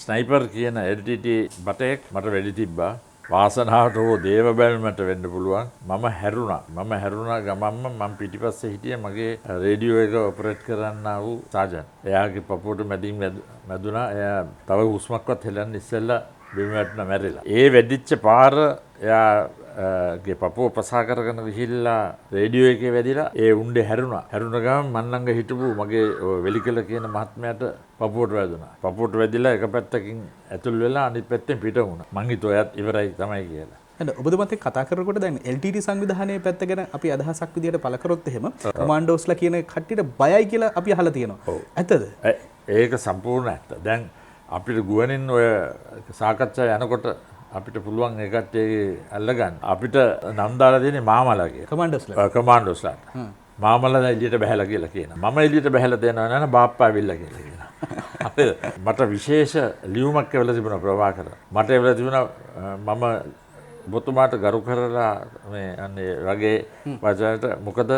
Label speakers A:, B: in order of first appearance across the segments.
A: Sniper කියන LTT බටෙක් මට වෙඩි තිබ්බා. වාසනාවට හෝ දේව බැල්මට වෙන්න පුළුවන්. මම හැරුණා ගමන්ම මම පිටිපස්සේ හිටියේ මගේ රේඩියෝ එක ඔපරේට් කරන්න වූ සාජන්. එයාගේ පපුවට මැදින් මැදුණා. එයා තව හුස්මක්වත් හෙලන්න ඉස්සෙල්ලා බිම වැටුණා මැරිලා. ඒ වෙඩිච්ච පාර එයාගේ පපුව ප්‍රසා කරගෙන ගිහිල්ලා රේඩියෝ එකේ වැදිලා ඒ උණ්ඩේ හැරුණා. හැරුණ ගමන් මන් ළඟ හිටපු මගේ වෙලිකල කියන මහත්මයාට පපුවට වැදුණා. පපුවට වැදිලා එක පැත්තකින් ඇතුල් වෙලා අනිත් පැත්තෙන් පිට වුණා. මං හිතුවා එයාත් ඉවරයි තමයි කියලා.
B: එහෙනම් ඔබතුමත් එක්ක කතා කරනකොට දැන් LTT සංවිධානයේ පැත්ත ගැන අපි අදහසක් විදියට පළ කරොත් එහෙම කමාන්ඩෝස්ලා කියන කට්ටියට බයයි කියලා අපි අහලා තියෙනවා. ඇත්තද?
A: ඒක සම්පූර්ණ ඇත්ත. දැන් අපිට ගුවනින් ඔය සාකච්ඡා යනකොට අපිට පුළුවන් ඒ කට්ටියගේ අල්ලගන්න. අපිට නම් දාලා දෙන්නේ මාමලා කියලා. කමාන්ඩෝස්ලාට. මාමලා එළියට බහැලා කියලා කියනවා. මම එළියට බහැලා දෙනවා නේද බාප්පා ඇවිල්ලා කියලා කියනවා. හරිද? මට විශේෂ ලියුමක් එවලා තිබුණා ප්‍රභාකර. මට එවලා තිබුණා මම ඔබතුමාට ගරු කරලා මේ අන්නේ වගේ වචනට මොකද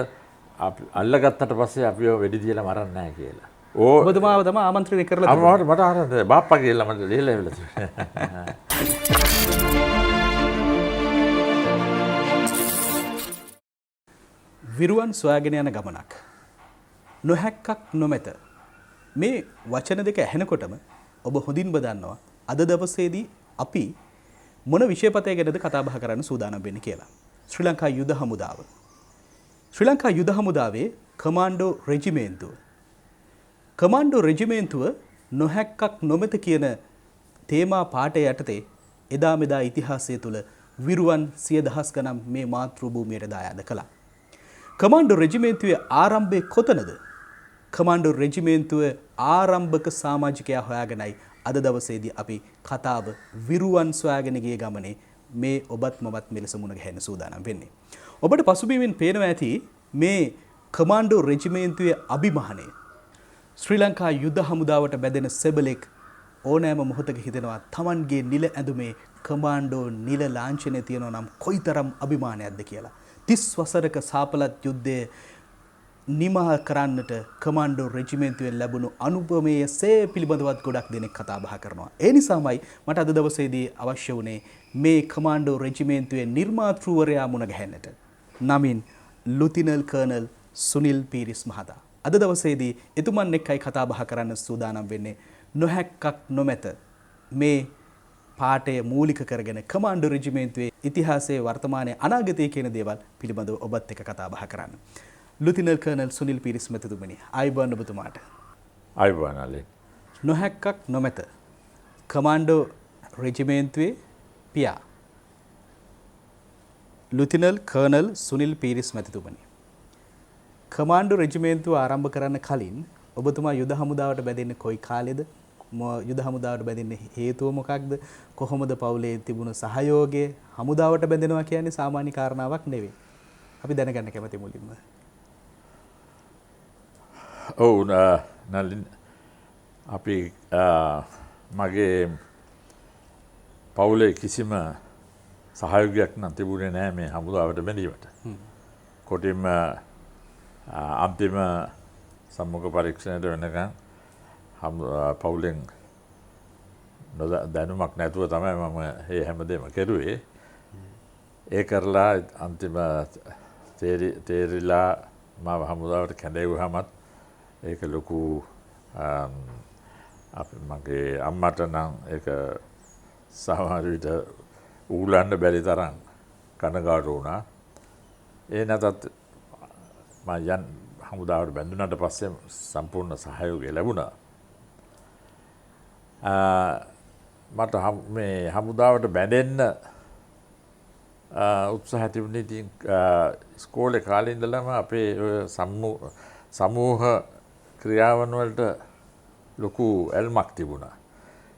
A: අල්ලගත්තට පස්සේ අපිව වෙඩි තියලා මරන්නේ නැහැ කියලා.
B: ඔබතුමාව තමයි ආමන්ත්‍රණය කරලා
A: තිබුණා. මට ආරම්භ බාප්පා කියලා මට ලියලා එවලා තිබුණා.
B: විරුවන් සොයාගෙන යන ගමනක්. නොහැක්කක් නොමැත. මේ වචන දෙක ඇහෙනකොටම ඔබ හොඳින්ම දන්නවා අද දවසේදී අපි මොන විෂයපතය ගැනද කතා බහ කරන්න සූදානම් වෙන්නේ කියලා. ශ්‍රී ලංකා යුද හමුදාව. ශ්‍රී ලංකා යුද හමුදාවේ කමාන්ඩෝ රෙජිමේන්තුව. කමාන්ඩෝ රෙජිමේන්තුව නොහැක්කක් නොමැත කියන තේමා පාඨය යටතේ එදා මෙදා ඉතිහාසය තුළ විරුවන් සිය දහස් ගණන් මේ මාතෘ භූමියට දායාද කළා. කමාන්ඩෝ රෙජිමේන්තුවේ ආරම්භය කොතනද? කමාන්ඩෝ රෙජිමේන්තුවේ ආරම්භක සමාජිකයා හොයාගෙනයි අද දවසේදී අපි කතාව විරුවන් සොයාගෙන ගිය ගමනේ මේ ඔබත් මමත් මෙලෙස මුණ ගැහෙන්න සූදානම් වෙන්නේ. ඔබට පසුබිමින් පේනවා ඇති මේ කමාන්ඩෝ රෙජිමේන්තුවේ අභිමානය. ශ්‍රී ලංකා යුද හමුදාවට බැඳෙන සෙබලෙක් ඕනෑම මොහොතක හිතෙනවා Tamanගේ නිල ඇඳුමේ කමාන්ඩෝ නිල ලාංඡනය තියෙනවා නම් කොයිතරම් අභිමානයක්ද කියලා. 30 වසරක සාපලත් යුද්ධයේ නිමා කරන්නට කමාන්ඩෝ රෙජිමේන්තුවෙන් ලැබුණු අනුපමේය සේ පිළිබඳවත් ගොඩක් දෙනෙක් කතා බහ කරනවා. ඒ නිසාමයි මට අද දවසේදී අවශ්‍ය වුණේ මේ කමාන්ඩෝ රෙජිමේන්තුවේ නිර්මාතෘවරයා මුණ ගැහෙන්නට. නමින් ලුතිනල් කර්නල් සුනිල් පීරිස් මහතා. අද දවසේදී එතුමන් එක්කයි කතා බහ කරන්න සූදානම් වෙන්නේ. නොහැක්කක් නොමැත මේ පාඨය මූලික කරගෙන කමාන්ඩෝ රෙජිමේන්තුවේ ඉතිහාසයේ වර්තමානයේ අනාගතයේ කියන දේවල් පිළිබඳව ඔබත් එක්ක කතා බහ කරන්න. ලුතිනල් කර්නල් සුනිල් පීරිස් මැතිතුමනි ආයුබෝවන් ඔබතුමාට.
A: ආයුබෝවන් අලි.
B: නොහැක්කක් නොමැත කමාන්ඩෝ රෙජිමේන්තුවේ පියා ලුතිනල් කර්නල් සුනිල් පීරිස් මැතිතුමනි. කමාන්ඩෝ රෙජිමේන්තුව ආරම්භ කරන්න කලින් ඔබතුමා යුද හමුදාවට බැඳෙන්නේ කොයි කාලෙද? යුද හමුදාවට බැඳෙන්න හේතුව මොකක්ද? කොහොමද පවුලේ තිබුණු සහයෝගය හමුදාවට බැඳෙනවා කියන්නේ සාමාන්‍ය කාරණාවක් නෙවෙයි. අපි දැනගන්න කැමති මුලින්ම.
A: ඔව් නලින් අපි මගේ පවුලේ කිසිම සහයෝගයක් නම් තිබුණේ නැහැ මේ හමුදාවට බැඳීමට. කොටින්ම අන්තිම සම්මුඛ පරීක්ෂණයට වෙනකන් පවුලෙන් දැනුමක් නැතුව තමයි මම මේ හැමදේම කෙරුවේ. ඒ කරලා අන්තිම තේරිලා මාව හමුදාවට කැඳවුවාමත් ඒක ලොකු මගේ අම්මට නම් ඒක සමහර විට ඌලන්න බැරි තරම් කනගාටු වුණා. ඒ නැතත් මම හමුදාවට බැඳුනට පස්සේ සම්පූර්ණ සහයෝගය ලැබුණා. මට මේ හමුදාවට බැඳෙන්න උත්සාහ තිබුණේ ඉතින් ඉස්කෝලේ කාලේ ඉඳලම අපේ සමූහ ක්‍රියාවන් වලට ලොකු ඇල්මක් තිබුණා.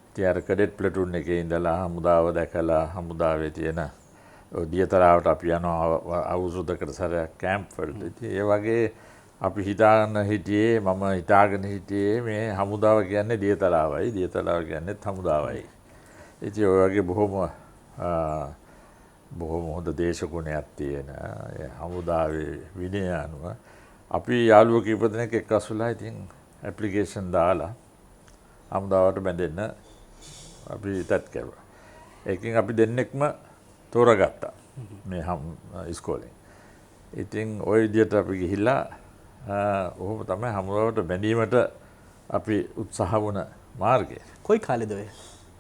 A: ඉතින් අර කඩෙට් ප්ලටූන් එකේ ඉඳලා හමුදාව දැකලා හමුදාවේ තියෙන දියතරාවට අපි යනවා අවුරුද්දකට සැරයක් කැම්ප් වලට. ඉතින් ඒ වගේ අපි හිතාගෙන හිටියේ මේ හමුදාව කියන්නේ දියතලාවයි, දියතලාව කියන්නේ හමුදාවයි. ඉතින් ඔය වගේ බොහොම හොඳ දේශගුණයක් තියෙන හමුදාවේ විනය අනුව අපි යාළුවෝ කීප දෙනෙක් එක්කස් වෙලා ඉතින් ඇප්ලිකේෂන් දාලා හමුදාවට බැඳෙන්න අපි තත් කැරුවා. ඒකින් අපි දෙන්නෙක්ම තෝරගත්තා මේ ඉස්කෝලෙන්. ඉතින් ওই විදිහට අපි ගිහිල්ලා ඔහොම තමයි හමුදාවට බැඳීමට අපි උත්සාහ වුණ මාර්ගය.
B: කොයි කාලෙද ඔය?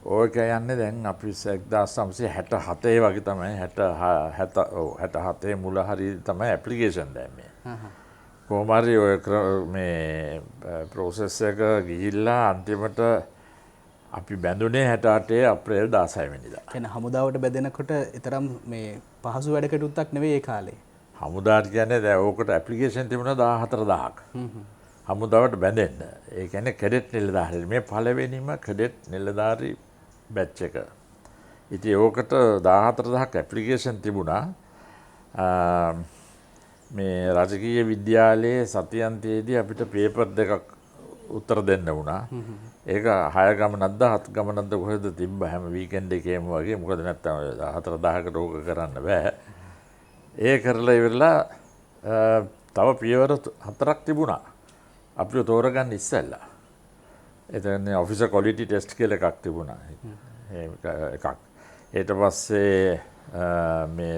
A: ඕක යන්නේ දැන් අපි 1967 වගේ තමයි 67 මුල හරි තමයි ඇප්ලිකේෂන් දැම්මේ. කොහොම හරි ඔය මේ ප්‍රොසෙස් එක ගිහිල්ලා අන්තිමට අපි බැඳුනේ 68 අප්‍රේල් 16 වෙනිදා.
B: කියන්නේ හමුදාවට බැඳෙනකොට ඊතරම් මේ පහසු වැඩ කටයුත්තක් නෙවෙයි ඒ කාලේ.
A: හමුදාට කියන්නේ දැන් ඕකට ඇප්ලිකේෂන් තිබුණා 14000ක්. හමුදාවට බැඳෙන්න. ඒ කියන්නේ කැඩෙට් නිලධාරී. මේ පළවෙනිම කැඩෙට් නිලධාරී බැච් එක. ඉතින් ඕකට 14000ක් ඇප්ලිකේෂන් තිබුණා. මේ රාජකීය විද්‍යාලයේ සතියන්තයේදී අපිට පේපර් දෙකක් උත්තර දෙන්න වුණා. ඒක 6 ගමනක්ද 7 ගමනක්ද කොහෙද තිබ්බ හැම වීකෙන්ඩ් එකේම වගේ. මොකද නැත්තම් 4000කට ඕක කරන්න බෑ. ඒ කරලා ඉවරලා තව පියවර 4ක් තිබුණා. අපිව තෝරගන්න ඉස්සෙල්ලා. එතන ඔෆිසර් ක්වොලිටි ටෙස්ට් කියලා එකක් තිබුණා. එකක්. ඊට පස්සේ මේ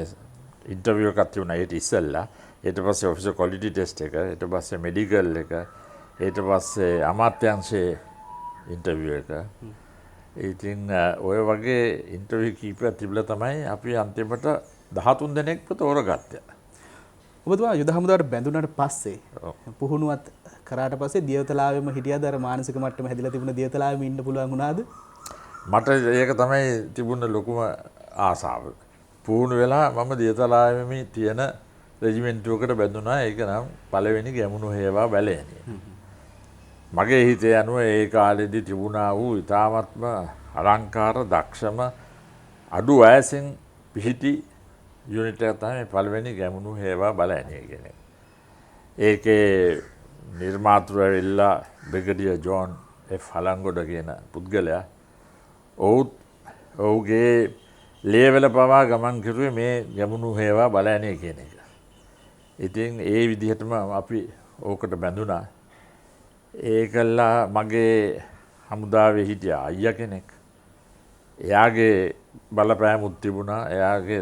A: ඉන්ටර්විව් එකක් තිබුණා ඊට ඉස්සෙල්ලා. ඊට පස්සේ ඔෆිසර් ක්වොලිටි ටෙස්ට් එක, ඊට පස්සේ මෙඩිකල් එක, ඊට පස්සේ අමාත්‍යාංශයේ ඉන්ටර්විව් එක. ඉතින් ඔය වගේ ඉන්ටර්විව් කීපයක් තිබිලා තමයි අපි අන්තිමට 13 දෙනෙක්ව තෝරගත්තේ.
B: ඔබතුමා යුද හමුදාවට බැඳුනට පස්සේ පුහුණුවත් කරාට පස්සේ දියවතලාවෙම හිටියාද? අර මානසික මට්ටම හැදිලා තිබුණ දියවතලාවෙම ඉන්න පුළුවන් වුණාද?
A: මට ඒක තමයි තිබුණ ලොකුම ආසාව. පුහුණු වෙලා මම දියවතලාවෙම තියෙන රෙජිමෙන්ටුවකට බැඳුනා. ඒක නම් පළවෙනි ගැමුණු හේවා බැලේනිය. මගේ හිතේ අනුව ඒ කාලෙදී තිබුණා වූ ඉතාමත්ම අලංකාර දක්ෂම අඩු වයසින් පිහිටි යුනිට් එක තමයි පළවෙනි ගැමුණු හේවා බැලේනිය කියන්නේ. ඒකේ නිර්මාතෘ ඇවිල්ලා බ්‍රිගේඩියර් ජෝන් එෆ් හලංගොඩ කියන පුද්ගලයා ඔහුගේ ලේවල පවා ගමන් කරුවේ මේ ගැමුණු හේවා බැලේනිය කියන එක. ඉතින් ඒ විදිහටම අපි ඕකට බැඳුනා. ඒකල්ලා මගේ හමුදාවේ හිටිය අයියා කෙනෙක්. එයාගේ බලපෑමුත් තිබුණා. එයාගේ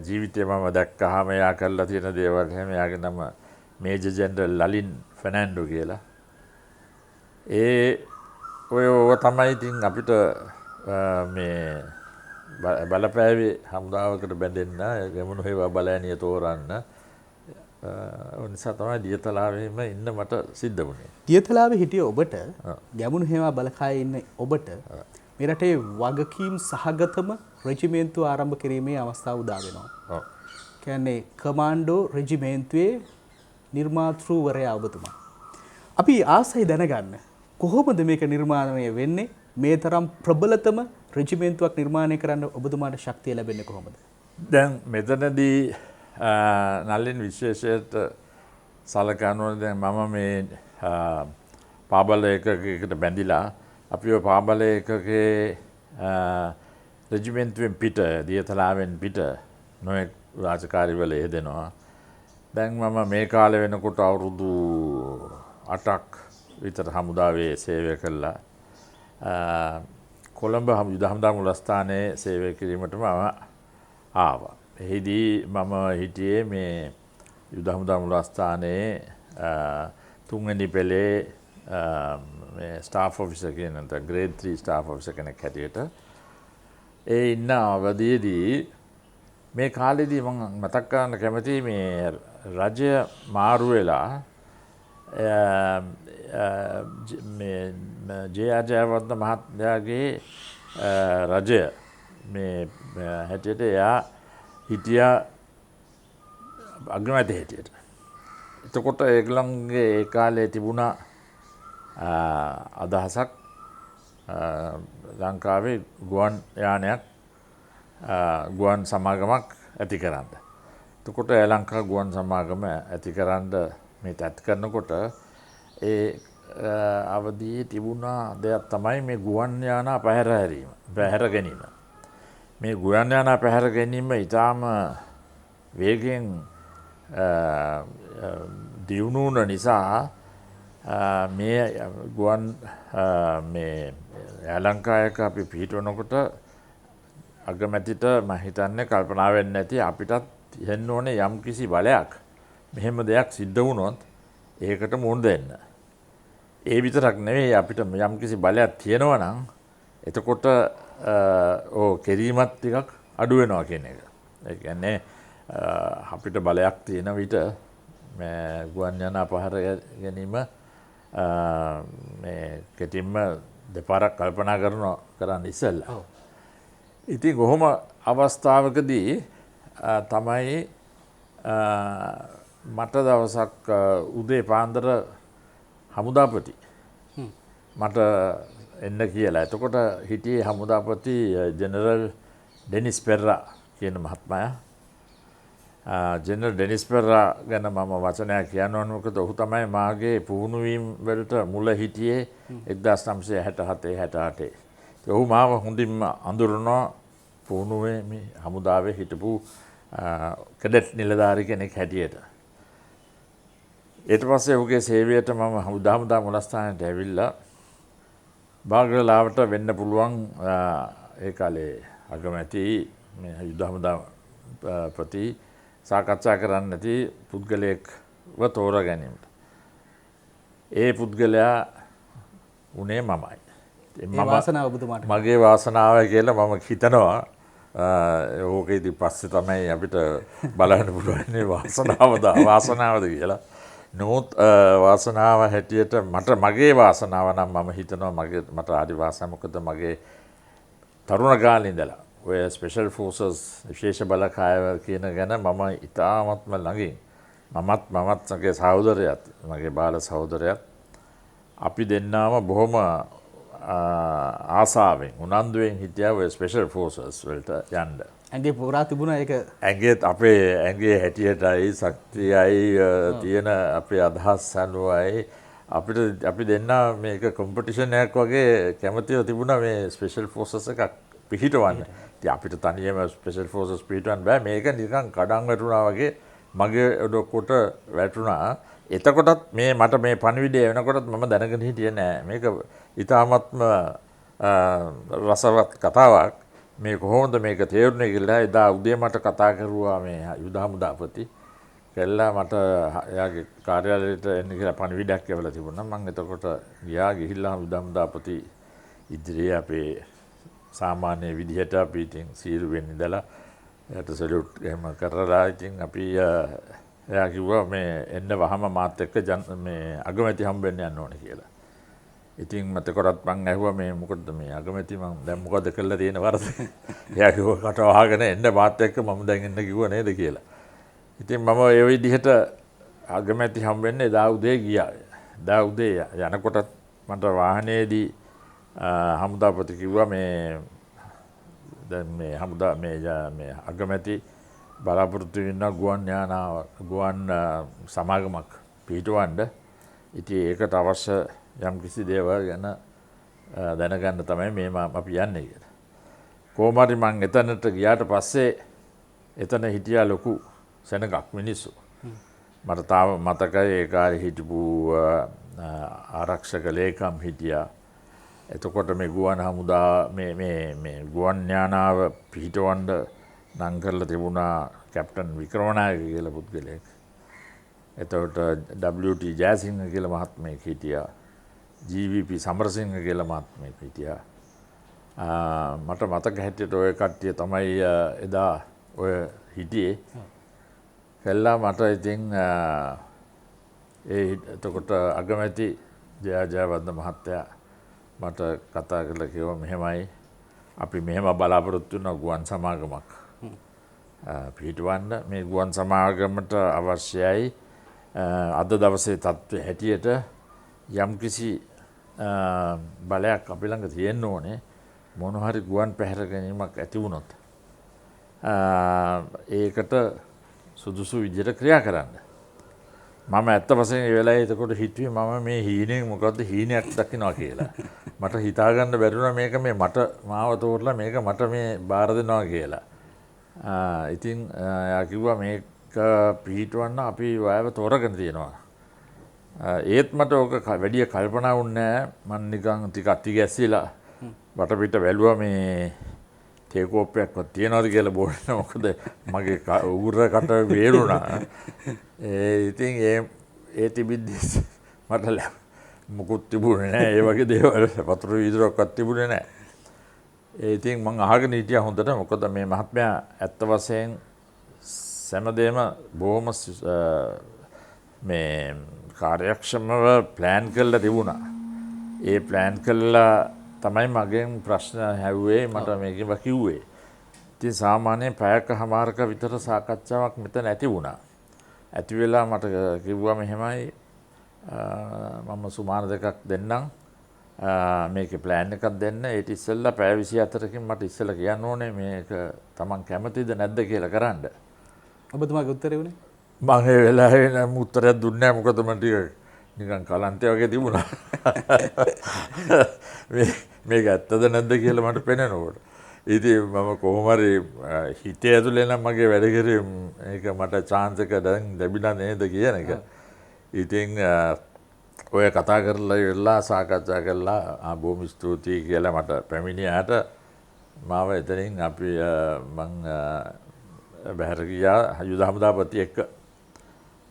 A: ජීවිතේ මම දැක්කහම එයා කරලා තියෙන දේවල් හැම එයාගේ නම මේජර් ජෙනරල් ලලින් ෆර්නැන්ඩෝ කියලා. ඔය තමයි ඉතින් අපිට මේ බලපෑවේ හමුදාවකට බැඳෙන්න, ගැමුණු හේවා බලෑනිය තෝරන්න. නිසා තමයි දියතලාවෙම ඉන්න මට සිද්ධ වුණේ.
B: දියතලාවේ හිටිය ඔබට, ගැමුණු හේවා බලකායේ ඉන්න ඔබට මේ රටේ වගකීම් සහගතම රෙජිමේන්තුව ආරම්භ කිරීමේ අවස්ථාව උදා වෙනවා. කියන්නේ කමාන්ඩෝ රෙජිමේන්තුවේ නිර්මාතෘවරයා ඔබතුමා. අපි ආසයි දැනගන්න කොහොමද මේක නිර්මාණය වෙන්නේ? මේ තරම් ප්‍රබලතම රෙජිමේන්තුවක් නිර්මාණය කරන්න ඔබතුමාට ශක්තිය ලැබෙන්නේ කොහොමද?
A: දැන් මෙතනදී නලින් විශේෂයට සලකනවා. දැන් මම මේ පාබල එකකයකට බැඳිලා අපි ඔය පාබල එකකේ රෙජිමෙන්ටුවෙන් පිට, දියතලාවෙන් පිට නොයෙක් රාජකාරිවල යෙදෙනවා. දැන් මම මේ කාලේ වෙනකොට අවුරුදු 8ක් විතර හමුදාවේ සේවය කළා. කොළඹ යුද හමුදා මුලස්ථානයේ සේවය කිරීමට මම ආවා. එහිදී මම හිටියේ මේ යුද හමුදා මුලස්ථානයේ 3 වෙනි පෙළේ මේ ස්ටාෆ් ඔෆිසර් කියන ග්‍රේඩ් 3 ස්ටාෆ් ඔෆිසර් කෙනෙක් හැටියට. ඒ ඉන්න අවධියේදී මේ කාලෙදී මම මතක් කරන්න කැමතියි මේ රජය මාරු වෙලා මේ ජේ.ආර්. ජයවර්ධන මහත්මයාගේ රජය මේ හැටියට එයා හිටියා අගමැති හැටියට. එතකොට ඒගොල්ලන්ගේ ඒ කාලේ තිබුණා අදහසක් ලංකාවේ ගුවන් යානයක් ගුවන් සමාගමක් ඇති කරන්න. එතකොට ලංකා ගුවන් සමාගම ඇති කරන්න මේ තත් කරනකොට ඒ අවධියේ තිබුණා දෙයක් තමයි මේ ගුවන් යානා පැහැර ගැනීම. මේ ගුවන් යානා පැහැර ගැනීම ඉතාම වේගෙන් දියුණු වුණ නිසා මේ ගුවන් මේ යාලංකායක අපි පිහිටවනකොට අගමැතිට මම හිතන්නේ කල්පනා වෙන්නේ නැති අපිටත් තියෙන්න ඕනේ යම් කිසි බලයක් මෙහෙම දෙයක් සිද්ධ වුණොත් ඒකට මුහුණ දෙන්න. ඒ විතරක් නෙවෙයි අපිට යම් කිසි බලයක් තියෙනවා නම් එතකොට කෙරීමත් ටිකක් අඩු වෙනවා කියන එක. ඒ කියන්නේ අපිට බලයක් තියෙන විට මේ ගුවන් යානා පහර ගැනීම මේ කෙටින්ම දෙපාරක් කල්පනා කරන්න ඉස්සෙල්ලා. ඉතින් කොහොම අවස්ථාවකදී තමයි මට දවසක් උදේ පාන්දර හමුදාපති මට එන්න කියලා. එතකොට හිටියේ හමුදාපති ජෙනරල් ඩෙනිස් පෙරරා කියන මහත්මයා. ජෙනරල් ඩෙනිස් පෙරරා ගැන මම වචනයක් කියන්න ඕන මොකද ඔහු තමයි මාගේ පුහුණුවීම් වලට මුල හිටියේ 1967 68. ඔහු මාව හොඳින්ම අඳුරනවා පුහුණුවේ මේ හමුදාවේ හිටපු කැඩට් නිලධාරි කෙනෙක් හැටියට. ඊට පස්සේ ඔහුගේ සේවයට මම හමුදා මුලස්ථානයට ඇවිල්ලා බාගලාවට වෙන්න පුළුවන් ඒ කාලේ අගමැති මේ යුද හමුදාපති සාකච්ඡා කරන්න නැති පුද්ගලයෙක්ව තෝරා ගැනීමට. ඒ පුද්ගලයා උනේ මමයි. මගේ වාසනාව කියලා මම හිතනවා. ඕකේදී පස්සේ තමයි අපිට බලන්න පුළුවන් වාසනාවද කියලා. නමුත් වාසනාව හැටියට මගේ වාසනාව නම් මම හිතනවා මට ආදි වාසනාව මොකද මගේ තරුණ කාලේ ඉඳලා ඔය ස්පෙෂල් ෆෝසස් විශේෂ බලකාය කියන ගැන මම ඉතාමත්ම ළඟින් මමත් මගේ සහෝදරයාත් මගේ බාල සහෝදරයාත් අපි දෙන්නාම බොහොම ආසාවෙන් උනන්දුවෙන් හිටියා ඔය ස්පෙෂල් ෆෝසස් වලට යන්න.
B: ඇඟේ පුරා තිබුණා ඒක.
A: ඇඟේත් අපේ ඇඟේ හැටියටයි ශක්තියයි තියෙන අපේ අදහස් අනුවයි අපි දෙන්නා මේක කොම්පිටිෂන් එකක් වගේ කැමතිව තිබුණා මේ ස්පෙෂල් ෆෝසස් එකක් පිහිටවන්න. ඉතින් අපිට තනියම ස්පෙෂල් ෆෝසස් පිහිටවන්න බෑ. මේක නිකන් කඩන් වැටුණා වගේ මගේ ඔඩොක්කොට වැටුණා. එතකොටත් මට මේ පණිවිඩය වෙනකොටත් මම දැනගෙන හිටියේ නෑ. මේක ඉතාමත්ම රසවත් කතාවක්. මේ කොහොමද මේක තේරුනේ කියලා එදා උදේ මට කතා කරුවා මේ යුද හමුදාපති. කෙල්ලා මට එයාගේ කාර්යාලයට එන්න කියලා පණිවිඩයක් එවලා තිබුණා. මම එතකොට ගිහිල්ලා යුද හමුදාපති ඉදිරියේ අපේ සාමාන්‍ය විදිහට අපි ඉතින් සීරුවෙන් ඉඳලා එයාට සැලියුට් එහෙම කරලා ඉතින් අපි එයා කිව්වා මේ එන්න වහම මාත් එක්ක මේ අගමැති හම්බෙන්න යන්න ඕනේ කියලා. ඉතින් මට කොටත් මං ඇහුවා මේ මොකද මේ අගමැති මං දැන් මොකද කරලා තියෙන වරද? එයා කිව්වා කට වහගෙන එන්න මාත් එක්ක මම දැන් එන්න කිව්වා නේද කියලා. ඉතින් මම ඒ විදිහට අගමැති හම්බෙන්න එදා උදේ ගියා. එදා උදේ යනකොටත් මට වාහනේදී හමුදාපති කිව්වා මේ දැන් මේ හමුදා මේ අගමැති බලාපොරොත්තු වෙන ගුවන් සමාගමක් පිටවන්න. ඉතින් ඒකට අවශ්‍ය යම් කිසි දේවල් ගැන දැනගන්න තමයි අපි යන්නේ කියලා. කොහොම හරි මං එතනට ගියාට පස්සේ එතන හිටියා ලොකු සෙනගක් මිනිස්සු. මට තාම මතකයි ඒ කාලේ හිටපු ආරක්ෂක ලේකම් හිටියා. එතකොට මේ ගුවන් හමුදා මේ ගුවන් යානාව පිහිටවන්න නම් කරලා තිබුණා කැප්ටන් වික්‍රමනායක කියලා පුද්ගලයෙක්. එතකොට WT ජයසිංහ කියලා මහත්මයෙක් හිටියා. GVP සමරසිංහ කියලා මහත්මයෙක් හිටියා. මට මතක හැටියට ඔය කට්ටිය තමයි එදා ඔය හිටියේ. කළා මට ඉතින් එතකොට අගමැති ජයවර්ධන මහත්තයා මට කතා කරලා කිව්වා මෙහෙමයි අපි මෙහෙම බලාපොරොත්තු වෙන ගුවන් සමාගමක් පිටවන්න. මේ ගුවන් සමාගමට අවශ්‍යයි අද දවසේ තත්ත්වය හැටියට යම්කිසි බලයක් අපි ළඟ තියෙන්න ඕනේ මොන හරි ගුවන් පැහැර ගැනීමක් ඇති වුණොත් ඒකට සුදුසු විදිහට ක්‍රියා කරන්න. මම ඇත්ත වශයෙන් ඒ වෙලාවේ එතකොට හිතුවේ මම මේ හීනෙන් මොකද්ද හීනයක් දකින්නවා කියලා. මට හිතා ගන්න බැරි වුණා මේක මේ මාව තෝරලා මේක මට මේ බාර දෙනවා කියලා. ඉතින් එයා කිව්වා මේක පිටවන්න අපි ඔයාව තෝරගෙන තියෙනවා. ඒත් මට ඕක වැඩිය කල්පනා වුණේ මම නිකන් ටිකක් අති ගැස්සিলা වටපිට බැලුවා මේ තේ කෝප්පයක්වත් තියනවද කියලා බෝලන මොකද මගේ උගුර කට වේරුණා. ඉතින් ඒ තිබිද්දි මට මොකුත් තිබුණේ නැහැ. ඒ වගේ දේවල් වතුර වීදුරක්වත් තිබුණේ නැහැ. ඉතින් මං අහගෙන හිටියා හොඳට. මොකද මේ මහත්මයා ඇත්ත වශයෙන් සෑමදේම බොහොම මේ කාර්යක්ෂමව ප්ලෑන් කරලා තිබුණා. ඒ ප්ලෑන් කළා තමයි මගෙන් ප්‍රශ්න හැව්වේ මට මේකව කිව්වේ. ඉතින් සාමාන්‍යයෙන් පැයකමාරක විතර සාකච්ඡාවක් මෙතන ඇති වුණා. ඇති වෙලා මට කිව්වා මෙහෙමයි මම සුමාන දෙකක් දෙන්නම් මේකේ ප්ලෑන් එකක් දෙන්න. ඒත් ඉස්සෙල්ලා පැය 24කින් මට ඉස්සෙල්ලා කියන්න ඕනේ මේක Taman කැමතිද නැද්ද කියලා කරන්න.
B: ඔබතුමාගේ උත්තරේ උනේ?
A: මම ඒ වෙලාවේ නම් උත්තරයක් දුන්නේ නැහැ. මොකද මම ටික නිකන් කලන්තය වගේ තිබුණා. මේක ඇත්තද නැද්ද කියලා මට පේනනකොට. ඉතින් මම කොහොම හරි හිතේ ඇතුලේ නම් මගේ වැඩ කරේ මේක මට chance එක දැන් ලැබිලා නේද කියන එක. ඉතින් ඔය කතා කරලා ඉවරලා සාකච්ඡා කළා බොහොම ස්තුතියි කියලා මට පැමිණියාට මාව එතනින් අපි මං බැහැර ගියා යුද හමුදාපති එක්ක.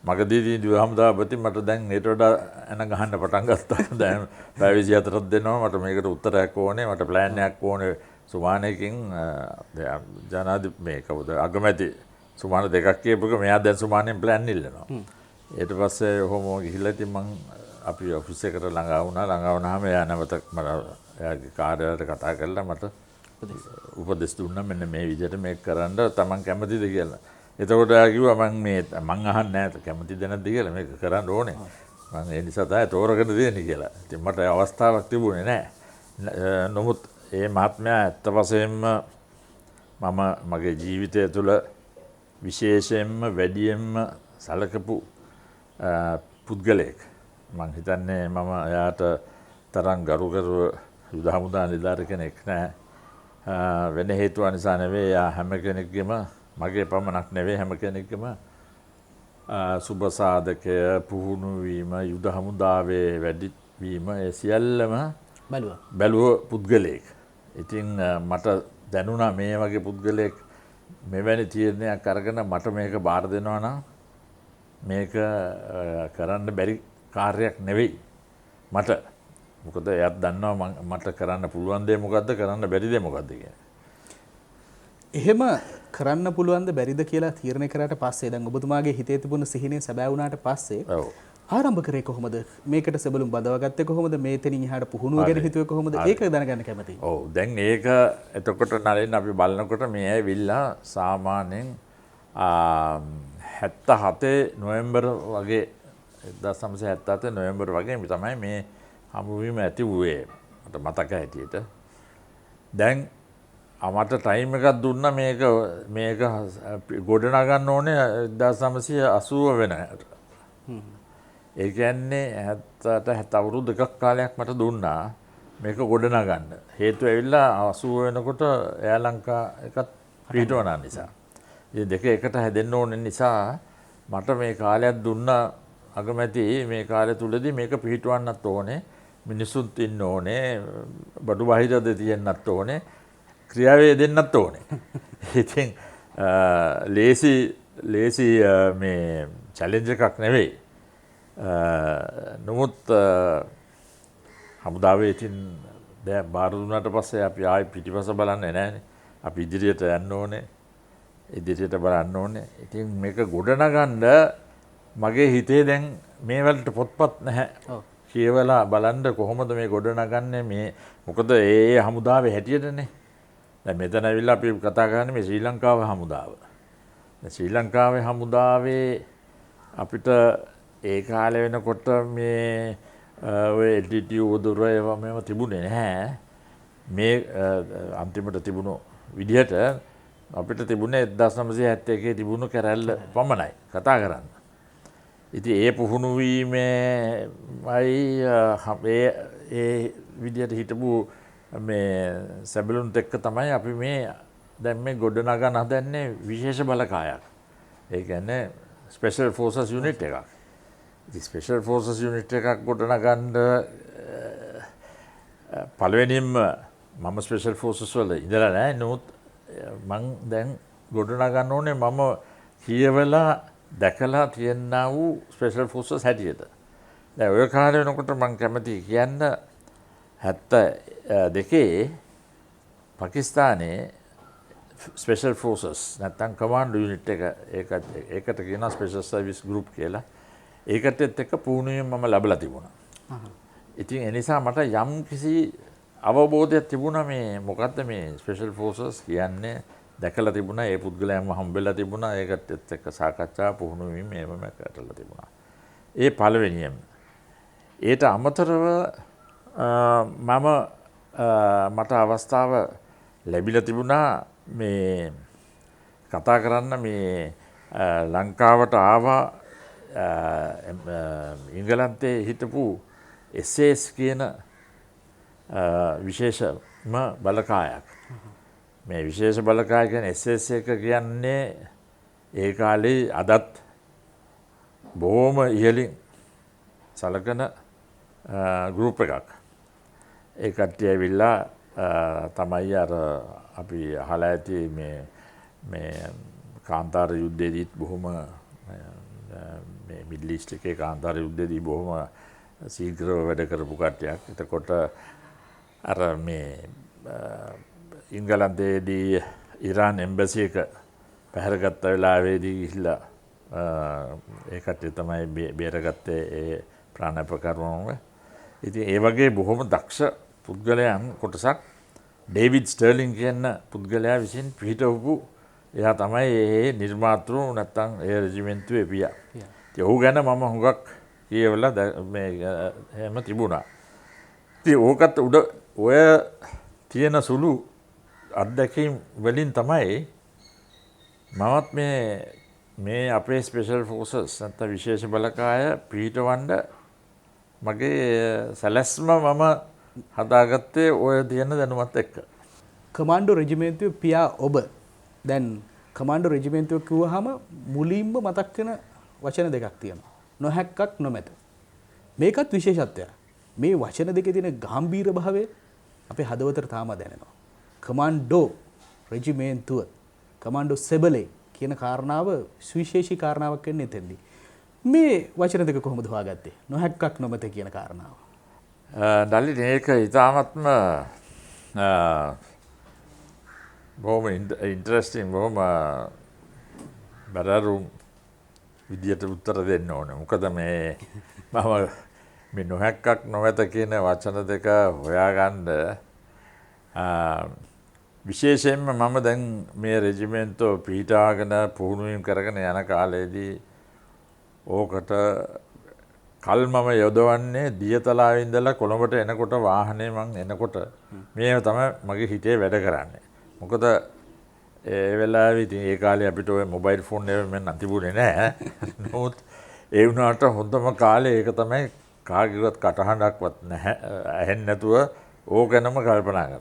A: මගදී යුද හමුදාපති මට දැන් ඊට වඩා එන ගහන්න පටන් ගත්තා. දැන් පැය 24ක් දෙනවා මට මේකට උත්තරයක් ඕනේ මට ප්ලෑන් එකක් ඕනේ සුමානකින් ජනාධිපති මේ කවුද අගමැති සුමාන දෙකක් කියපුවක මෙයා දැන් සුමානෙන් ප්ලෑන් ඉල්ලනවා. ඊට පස්සේ ඔහොම ගිහිල්ලා ඉතින් මං අපි ඔෆිස් එකට ළඟා වුණා. ළඟා වුණාම එයා නැවත මට එයාගේ කාර්යාලයට කතා කරලා මට උපදෙස් දුන්නා මෙන්න මේ විදිහට මේක කරන්න Taman කැමතිද කියලා. එතකොට එයා කිව්වා මං අහන්නේ නැහැ කැමතිද නැද්ද කියලා මේක කරන්න ඕනේ. මං ඒ නිසා තමයි තෝරගෙන දෙන්නේ කියලා. ඉතින් මට අවස්ථාවක් තිබුණේ නැහැ. නමුත් ඒ මහත්මයා ඇත්ත වශයෙන්ම මම මගේ ජීවිතය තුළ විශේෂයෙන්ම වැඩියෙන්ම සලකපු පුද්ගලයෙක්. මං හිතන්නේ මම එයාට තරම් ගරුකරුව යුද හමුදා නිලධාරි කෙනෙක් නෑ. වෙන හේතුව නිසා නෙවෙයි එයා හැම කෙනෙක්ගේම මගේ පමණක් නෙවෙයි හැම කෙනෙක්ගේම සුබ සාධකය පුහුණු වීම යුද හමුදාවේ වැඩි වීම ඒ සියල්ලම බැලුව පුද්ගලයෙක්. ඉතින් මට දැනුණා මේ වගේ පුද්ගලයෙක් මෙවැනි තීරණයක් අරගෙන මට මේක බාර දෙනවා නම් මේක කරන්න බැරි කාර්යයක් නෙවෙයි මට. මොකද එයාත් දන්නවා මට කරන්න පුළුවන් දේ මොකද්ද කරන්න බැරි දේ මොකද්ද කියලා.
B: එහෙම කරන්න පුළුවන්ද බැරිද කියලා තීරණය කරාට පස්සේ දැන් ඔබතුමාගේ හිතේ තිබුණ සිහිනේ සැබෑ වුණාට පස්සේ ආරම්භ කරේ කොහොමද? මේකට සෙබළුම් බදවගත්තේ කොහොමද? මේතනින් එහාට පුහුණුව ගැන හිතුවේ කොහොමද? ඒක දැනගන්න කැමතියි.
A: ඔව් දැන් ඒක එතකොට නලින් අපි බලනකොට මේ ඇවිල්ලා සාමාන්‍යයෙන් 77 නොවැම්බර් වගේ 1977 නොවැම්බර් වගේ තමයි මේ හමුවීම ඇති වූයේ මට මතක හැටියට. දැන් මට ටයිම් එකක් දුන්නා මේක ගොඩනගන්න ඕනේ 1980 වෙනකොට. ඒ කියන්නේ 70 අවුරුදු දෙකක් කාලයක් මට දුන්නා මේක ගොඩනගන්න. හේතුව ඇවිල්ලා 80 වෙනකොට එයා ලංකා එකත් පිටවන නිසා. මේ දෙක එකට හැදෙන්න ඕන නිසා මට මේ කාලයක් දුන්නා අගමැති මේ කාලය තුලදී මේක පිටවන්නත් ඕනේ. මිනිසුන්ත් ඉන්න ඕනේ. බඩු බාහිරද තියෙන්නත් ඕනේ. ක්‍රියාවේ දෙන්නත් ඕනේ. ඉතින් ලේසි මේ චැලෙන්ජ් එකක් නෙවෙයි. නමුත් හමුදාවේ ඉතින් දැන් බාර දුන්නාට පස්සේ අපි ආයි පිටිපස බලන්නේ නැහැනේ. අපි ඉදිරියට යන්න ඕනේ. ඉදිරියට බලන්න ඕනේ. ඉතින් මේක ගොඩනගන්න මගේ හිතේ දැන් මේ වලට පොත්පත් නැහැ. කියවලා බලන්න කොහොමද මේ ගොඩනගන්නේ මේ මොකද ඒ හමුදාවේ හැටියටනේ. දැන් මෙතන ඇවිල්ලා අපි කතා කරන්නේ මේ ශ්‍රී ලංකාවේ හමුදාව. දැන් ශ්‍රී ලංකාවේ හමුදාවේ අපිට ඒ කාලේ වෙනකොට මේ ඔය LTT උදුර ඒවා මේව තිබුණේ නැහැ. මේ අන්තිමට තිබුණු විදිහට අපිට තිබුණේ 1971 තිබුණු කැරැල්ල පමණයි කතා කරන්න. ඉතින් ඒ පුහුණු වීමයි ඒ විදිහට හිටපු මේ සැබළුන්ට එක්ක තමයි අපි මේ දැන් මේ ගොඩනගන හදන්නේ විශේෂ බලකායක්. ඒ කියන්නේ ස්පෙෂල් ෆෝසස් යුනිට් එකක්. ස්පෙෂල් ෆෝසස් යුනිට් එකක් ගොඩනගන්න පළවෙනිම මම ස්පෙෂල් ෆෝසස් වල ඉඳලා නැහැ. නමුත් මං දැන් ගොඩනගන්න ඕනේ මම කියවලා දැකලා තියෙනා වූ ස්පෙෂල් ෆෝසස් හැටියට. දැන් ඔය කාලේ වෙනකොට මං කැමති කියන්න 72 පාකිස්තානයේ ස්පෙෂල් ෆෝසස් නැත්නම් කමාන්ඩෝ යුනිට් එක ඒකට කියනවා ස්පෙෂල් සර්විස් ගෲප් කියලා. ඒකටත් එක්ක පුහුණුවීම මම ලැබලා තිබුණා. ඉතින් ඒ නිසා මට යම් කිසි අවබෝධයක් තිබුණා මේ මොකද්ද මේ ස්පෙෂල් ෆෝසස් කියන්නේ දැකලා තිබුණා. ඒ පුද්ගලයන්ව හම්බෙලා තිබුණා. ඒකටත් එක්ක සාකච්ඡා පුහුණුවීම මේවම කරලා තිබුණා. ඒ පළවෙනියම. ඊට අමතරව මට අවස්ථාව ලැබිලා තිබුණා මේ කතා කරන්න මේ ලංකාවට ආවා ඉංගලන්තයේ හිටපු SAS කියන විශේෂම බලකායක්. මේ විශේෂ බලකාය කියන්නේ SAS එක කියන්නේ ඒ කාලේ අදත් බොහොම ඉහළින් සලකන ගෲප් එකක්. ඒ කට්ටිය ඇවිල්ලා තමයි අර අපි අහලා ඇති මේ කාන්තාර යුද්ධයේදීත් බොහොම මේ මිඩල් ඊස්ට් එකේ කාන්තාර යුද්ධයේදී බොහොම ශීඝ්‍රව වැඩ කරපු කට්ටියක්. එතකොට අර මේ ඉංගලන්තයේදී ඉරාන් එම්බසි එක පැහැරගත්ත වෙලාවේදී ගිහිල්ලා ඒ කට්ටිය තමයි බේරගත්තේ ඒ ප්‍රාණාපකරුවන්ව. ඉතින් ඒ වගේ බොහොම දක්ෂ පුද්ගලයන් කොටසක් ඩේවිඩ් ස්ටර්ලින් කියන පුද්ගලයා විසින් පිහිටවපු එයා තමයි ඒ නිර්මාතෘ නැත්තම් ඒ රෙජිමෙන්තුවේ පියා. ඉතින් ඔහු ගැන මම හුඟක් කියවලා මේ එහෙම තිබුණා. ඉතින් ඕකත් උඩ ඔය තියෙන සුළු අත්දැකීම් වලින් තමයි මමත් මේ අපේ ස්පෙෂල් ෆෝසස් නැත්නම් විශේෂ බලකාය පිහිටවන්න මගේ සැලැස්ම මම හදාගත්තේ ඔය තියෙන දැනුමත් එක්ක.
B: කමාන්ඩෝ රෙජිමේන්තුවේ පියා ඔබ දැන් කමාන්ඩෝ රෙජිමේන්තුව කිව්වහම මුලින්ම මතක් වෙන වචන දෙකක් තියෙනවා. නොහැක්කක් නොමැත. මේකත් විශේෂත්වයක්. මේ වචන දෙකේ තියෙන ගැඹීර භාවය අපේ හදවතට තාම දැනෙනවා. කමාන්ඩෝ රෙජිමේන්තුව කමාන්ඩෝ සෙබලේ කියන කාරණාව සුවිශේෂී කාරණාවක් වෙන්නේ එතෙන්දී. මේ වචන දෙක කොහොමද හොයාගත්තේ? නොහැක්කක් නොමැත කියන කාරණාව.
A: ඩලින් ඒක ඉතාමත්ම බොහොම ඉන්ටරෙස්ටිං බොහොම බරරුම් විදියට උත්තර දෙන්න ඕනේ. මොකද මේ නොහැක්කක් නොමැත කියන වචන දෙක හොයාගන්න විශේෂයෙන්ම මම දැන් මේ රෙජිමෙන්ටෝ පිහිටාගෙන පුහුණුවීම් කරගෙන යන කාලේදී ඕකට කල් මම යොදවන්නේ දියතලාවේ ඉඳලා කොළඹට එනකොට වාහනේ මං එනකොට මේ තමයි මගේ හිතේ වැඩ කරන්නේ. මොකද ඒ වෙලාවේ ඉතින් ඒ කාලේ අපිට ඔය මොබයිල් ෆෝන් එක මෙන්න තිබුණේ නැහැ. නමුත් ඒ වුණාට හොඳම කාලේ ඒක තමයි කාගේවත් කටහඬක්වත් නැහැ ඇහෙන්නේ නැතුව ඕක ගැනම කල්පනා කරනවා.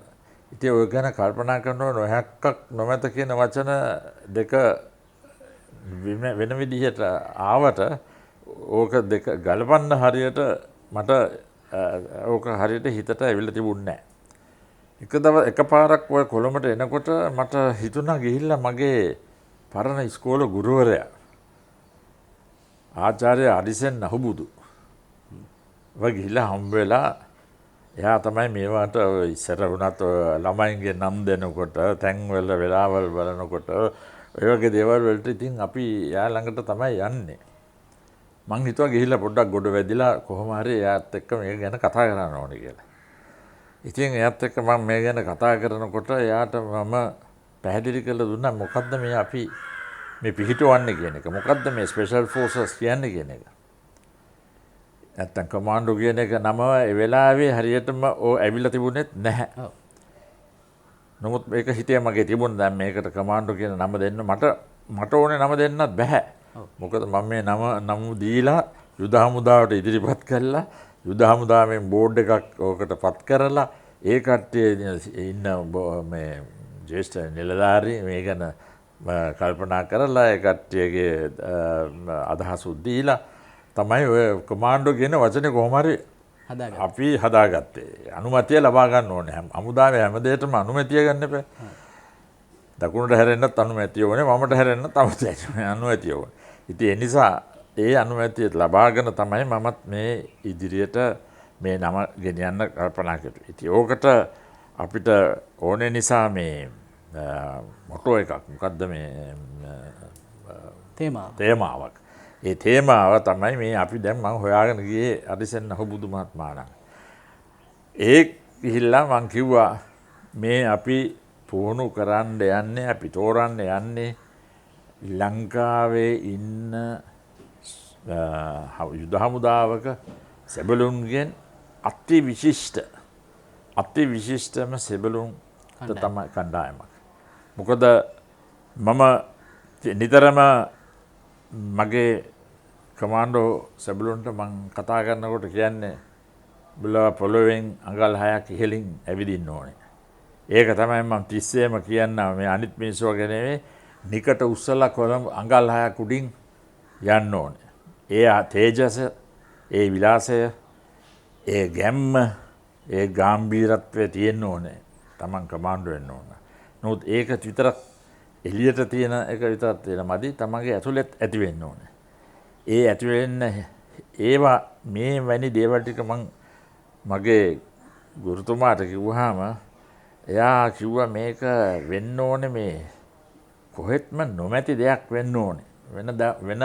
A: ඉතින් ඔය ගැන කල්පනා කරනකොට නොහැක්කක් නොමැත කියන වචන දෙක වෙන විදිහට ආවට ඕක දෙක ගලපන්න හරියට මට ඕක හරියට හිතට ඇවිල්ලා තිබුණේ නැහැ. එකපාරක් ඔය කොළඹට එනකොට මට හිතුණා ගිහිල්ලා මගේ පරණ ඉස්කෝලේ ගුරුවරයා ආචාර්ය අරිසෙන් නහුබුදු වගිහිල්ලා හම්බ වෙලා එයා තමයි මේවට ඉස්සර වුණත් ළමයින්ගේ නම් දෙනකොට තැන්වල වෙලාවල් බලනකොට ඔය වගේ දේවල් වලට ඉතින් අපි එයා ළඟට තමයි යන්නේ. මං හිතුවා ගිහිල්ලා පොඩ්ඩක් ගොඩ වැදිලා කොහොම හරි එයාත් එක්ක මේක ගැන කතා කරන්න ඕනේ කියලා. ඉතින් එයාත් එක්ක මම මේ ගැන කතා කරනකොට එයාට මම පැහැදිලි කරලා දුන්නා මොකද්ද මේ අපි මේ පිහිටවන්නේ කියන එක. මොකද්ද මේ ස්පෙෂල් ෆෝසස් කියන්නේ කියන එක. නැත්තම් කමාන්ඩෝ කියන එක නම ඒ වෙලාවේ හරියටම ඇවිල්ලා තිබුණෙත් නැහැ. නමුත් මේක හිතේ මගේ තිබුණා දැන් මේකට කමාන්ඩෝ කියන නම දෙන්න මට ඕනේ නම දෙන්නත් බෑ. මොකද මම මේ නම දීලා යුද හමුදාවට ඉදිරිපත් කළා යුද හමුදාවෙන් බෝඩ් එකක් ඕකට පත් කරලා ඒ කට්ටිය ඉන්න මේ ජ්‍යෙෂ්ඨ නිලධාරී මේ ගැන කල්පනා කරලා ඒ කට්ටියගේ අදහස් දීලා තමයි ඔය කමාන්ඩෝ කියන වචනේ කොහොම හරි
B: හදාගන්න.
A: අපි හදාගත්තේ. අනුමැතිය ලබා ගන්න ඕනේ. අමුදාවේ හැම දෙයකටම අනුමැතිය ගන්න එපා. දකුණට හැරෙන්නත් අනුමැතිය ඕනේ, වමට හැරෙන්නත් අනුමැතිය ඕනේ. ඉතින් ඒ නිසා ඒ අනුමැතිය ලබාගෙන තමයි මමත් මේ ඉදිරියට මේ නම ගෙනියන්න කල්පනා කළේ. ඉතින් ඕකට අපිට ඕනේ නිසා මේ මොටෝ එකක් මොකද්ද මේ තේමාවක්. ඒ තේමාව තමයි මේ අපි දැන් මම හොයාගෙන ගියේ අරිසෙන් අහුබුදු මහත්මයාණන්. ඒ ගිහිල්ලා මං කිව්වා මේ අපි පුහුණු කරන්න යන්නේ අපි තෝරන්න යන්නේ ලංකාවේ ඉන්න යුද හමුදාවක සෙබළුන්ගෙන් අති විශිෂ්ටම සෙබළුන් තමයි කණ්ඩායමක්. මොකද මම නිතරම මගේ කමාන්ඩෝ සෙබළුන්ට මං කතා කරනකොට කියන්නේ බුලව පොළොවෙන් අඟල් 6ක් ඉහළින් ඇවිදින්න ඕනේ. ඒක තමයි මම තිස්සේම කියන්නා මේ අනිත් මිනිස්සු වගේ නෙවෙයි නිකට උස්සලා කොළඹ අඟල් 6ක් උඩින් යන්න ඕනේ. ඒ තේජස, ඒ විලාසය, ඒ ගැම්ම, ඒ ගැඹීරත්වය තියෙන්න ඕනේ. Taman කමාන්ඩෝ වෙන්න ඕන. නමුත් ඒක විතරක් එළියට තියෙන එක විතරක් තියෙන මදි. තමන්ගේ ඇතුළෙත් ඇති වෙන්න ඕනේ. ඒ ඇති වෙන්න ඒවා මේ වැනි දේවල් ටික මං මගේ ගුරුතුමාට කිව්වහම එයා කිව්වා මේක වෙන්න ඕනේ මේ කොහෙත්ම නොමැති දෙයක් වෙන්න ඕනේ. වෙන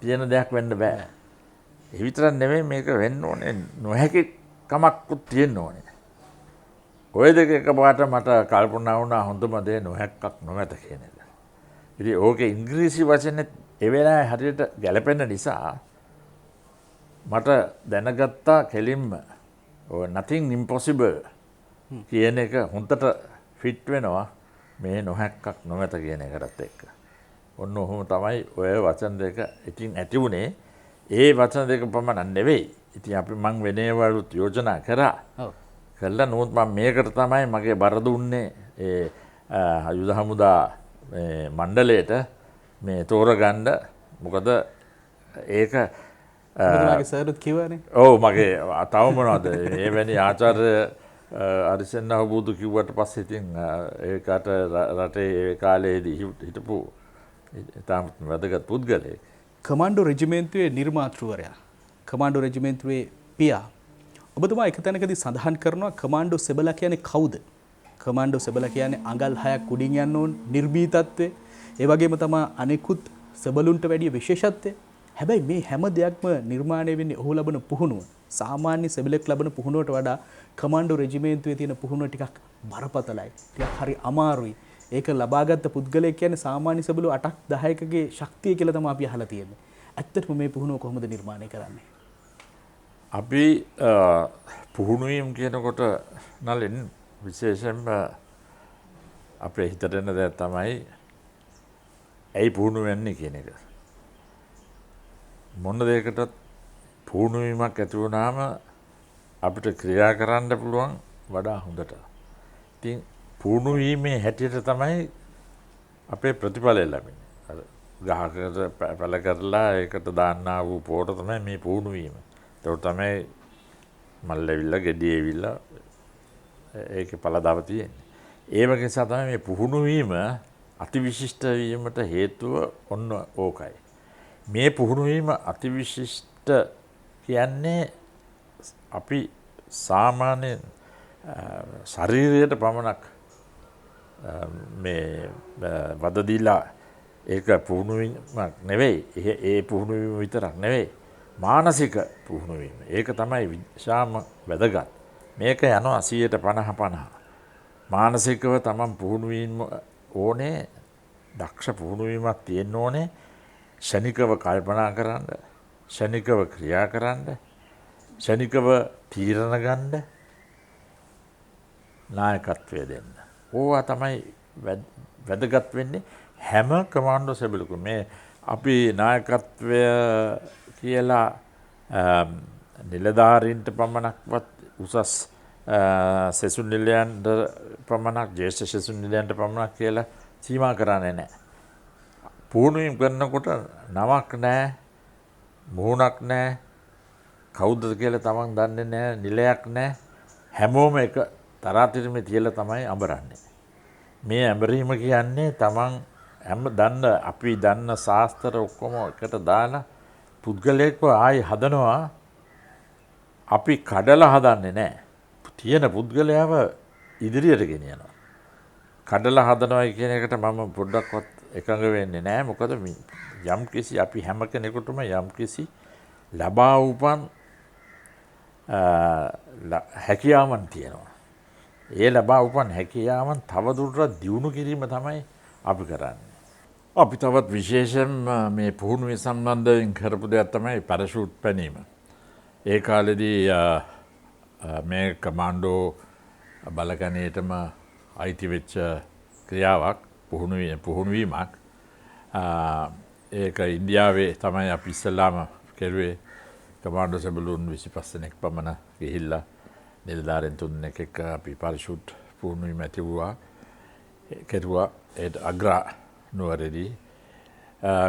A: තියෙන දෙයක් වෙන්න බෑ. ඒ විතරක් නෙමෙයි මේක වෙන්න ඕනේ නොහැකි කමක්කුත් තියෙන්න ඕනේ. ඔය දෙක එකපාරට මට කල්පනා වුණා හොඳම දේ නොහැක්කක් නොමැත කියන එක. ඉතින් ඕකේ ඉංග්‍රීසි වචනේ ඒ වෙලාවේ හරියට ගැලපෙන නිසා මට දැනගත්තා කෙලින්ම ඔය nothing impossible කියන එක හොඳට ෆිට වෙනවා මේ නොහැක්කක් නොමැත කියන එකටත් එක්ක. ඔන්න ඔහොම තමයි ඔය වචන දෙක ඉතින් ඇති උනේ. ඒ වචන දෙක පමණක් නෙවෙයි. ඉතින් අපි මං වෙනේවලුත් යෝජනා කරා. කළා නමුත් මම මේකට තමයි මගේ බර දුන්නේ ඒ යුද හමුදා මණ්ඩලයට මේ තෝරගන්න. මොකද ඒක
B: ඔබතුමාගේ සර්ත් කිව්වනේ.
A: ඔව් මගේ තව මොනවද මේ වැනි ආචාර්ය අරිසෙන් අහුබුදු කිව්වට පස්සේ ඉතින් ඒකට රටේ ඒ කාලේදී හිටපු තාම වැදගත් පුද්ගලයෙක්.
B: කමාන්ඩෝ රෙජිමෙන්තුවේ නිර්මාතෘවරයා. කමාන්ඩෝ රෙජිමෙන්තුවේ පියා. ඔබතුමා එක තැනකදී සඳහන් කරනවා කමාන්ඩෝ සෙබලා කියන්නේ කවුද? කමාන්ඩෝ සෙබලා කියන්නේ අඟල් 6ක් උඩින් යන්න ඕන නිර්භීතත්වය. ඒ වගේම තමයි අනෙකුත් සෙබළුන්ට වැඩිය විශේෂත්වය. හැබැයි මේ හැම දෙයක්ම නිර්මාණය වෙන්නේ ඔහු ලබන පුහුණුව. සාමාන්‍ය සෙබලෙක් ලබන පුහුණුවට වඩා කමාන්ඩෝ රෙජිමෙන්තුවේ තියෙන පුහුණුව ටිකක් බරපතලයි. ටිකක් හරි අමාරුයි. ඒක ලබාගත් පුද්ගලයෙක් කියන්නේ සාමාන්‍ය සෙබළු 8ක් 10කගේ ශක්තිය කියලා තමයි අපි අහලා තියෙන්නේ. ඇත්තටම මේ පුහුණුව කොහොමද නිර්මාණය කරන්නේ?
A: අපි පුහුණුවීම් කියනකොට නලින් විශේෂයෙන්ම අපේ හිතට එන දේ තමයි ඇයි පුහුණු වෙන්නේ කියන එක. මොන දෙයකටත් පුහුණුවීමක් ඇති වුණාම අපිට ක්‍රියා කරන්න පුළුවන් වඩා හොඳට. ඉතින් පුහුණුවීමේ හැටියට තමයි අපේ ප්‍රතිඵලය ලැබෙන්නේ. අර ගහකට පැල කරලා ඒකට දාන්නා වූ පොට තමයි මේ පුහුණුවීම. ඒක තමයි මල් ලැබිලා ගෙඩි ඇවිල්ලා ඒකේ පළදාව තියෙන්නේ. ඒ වගේ නිසා තමයි මේ පුහුණු වීම අතිවිශිෂ්ට වීමට හේතුව ඔන්න ඕකයි. මේ පුහුණු වීම අතිවිශිෂ්ට කියන්නේ අපි සාමාන්‍ය ශරීරයට පමණක් මේ වද දීලා ඒක පුහුණු වීමක් නෙවෙයි. ඒ පුහුණු වීම විතරක් නෙවෙයි. මානසික පුහුණු වීම. ඒක තමයි විශාම වැදගත්. මේක යනවා 50-50. මානසිකව තමන් පුහුණු වීම ඕනේ. දක්ෂ පුහුණු වීමක් තියෙන්න ඕනේ. ශනිකව කල්පනා කරන්න, ශනිකව ක්‍රියා කරන්න, ශනිකව තීරණ ගන්න, නායකත්වය දෙන්න. ඕවා තමයි වැදගත් වෙන්නේ හැම කමාන්ඩෝ සෙබළුකම. මේ අපි නායකත්වය කියලා නිලධාරීන්ට පමණක්වත් උසස් සෙසුන් නිලයන්ට පමණක් ජ්‍යෙෂ්ඨ සෙසුන් නිලයන්ට පමණක් කියලා සීමා කරන්නේ නැහැ. පුහුණුවීම් කරනකොට නමක් නැහැ, මුහුණක් නැහැ, කවුද කියලා තමන් දන්නේ නැහැ, නිලයක් නැහැ. හැමෝම එක තරාතිරමේ තියලා තමයි අඹරන්නේ. මේ ඇඹරීම කියන්නේ තමන් අපි දන්න ශාස්ත්‍ර ඔක්කොම එකට දාලා පුද්ගලයෙක්ව ආයි හදනවා. අපි කඩලා හදන්නේ නැහැ. තියෙන පුද්ගලයාව ඉදිරියට ගෙනියනවා. කඩලා හදනවා කියන එකට මම පොඩ්ඩක්වත් එකඟ වෙන්නේ නැහැ. මොකද යම්කිසි අපි හැම කෙනෙකුටම යම්කිසි ලබා උපන් හැකියාවන් තියෙනවා. ඒ ලබා උපන් හැකියාවන් තවදුරටත් දියුණු කිරීම තමයි අපි කරන්නේ. අපි තවත් විශේෂයෙන් මේ පුහුණුවේ සම්බන්ධයෙන් කරපු දෙයක් තමයි පැරෂූට් පැනීම. ඒ කාලෙදී මේ කමාන්ඩෝ බලගණයටම අයිති වෙච්ච ක්‍රියාවක් පුහුණුවීමක්. ඒක ඉන්දියාවේ තමයි අපි ඉස්සෙල්ලාම කෙරුවේ. කමාන්ඩෝ සෙබළුන් 25 දෙනෙක් පමණ ගිහිල්ලා නිලධාරීන් 3 දෙනෙක් එක්ක අපි පැරෂූට් පුහුණුවීම කෙරුවා ඒ අග්‍රා නුවරදී.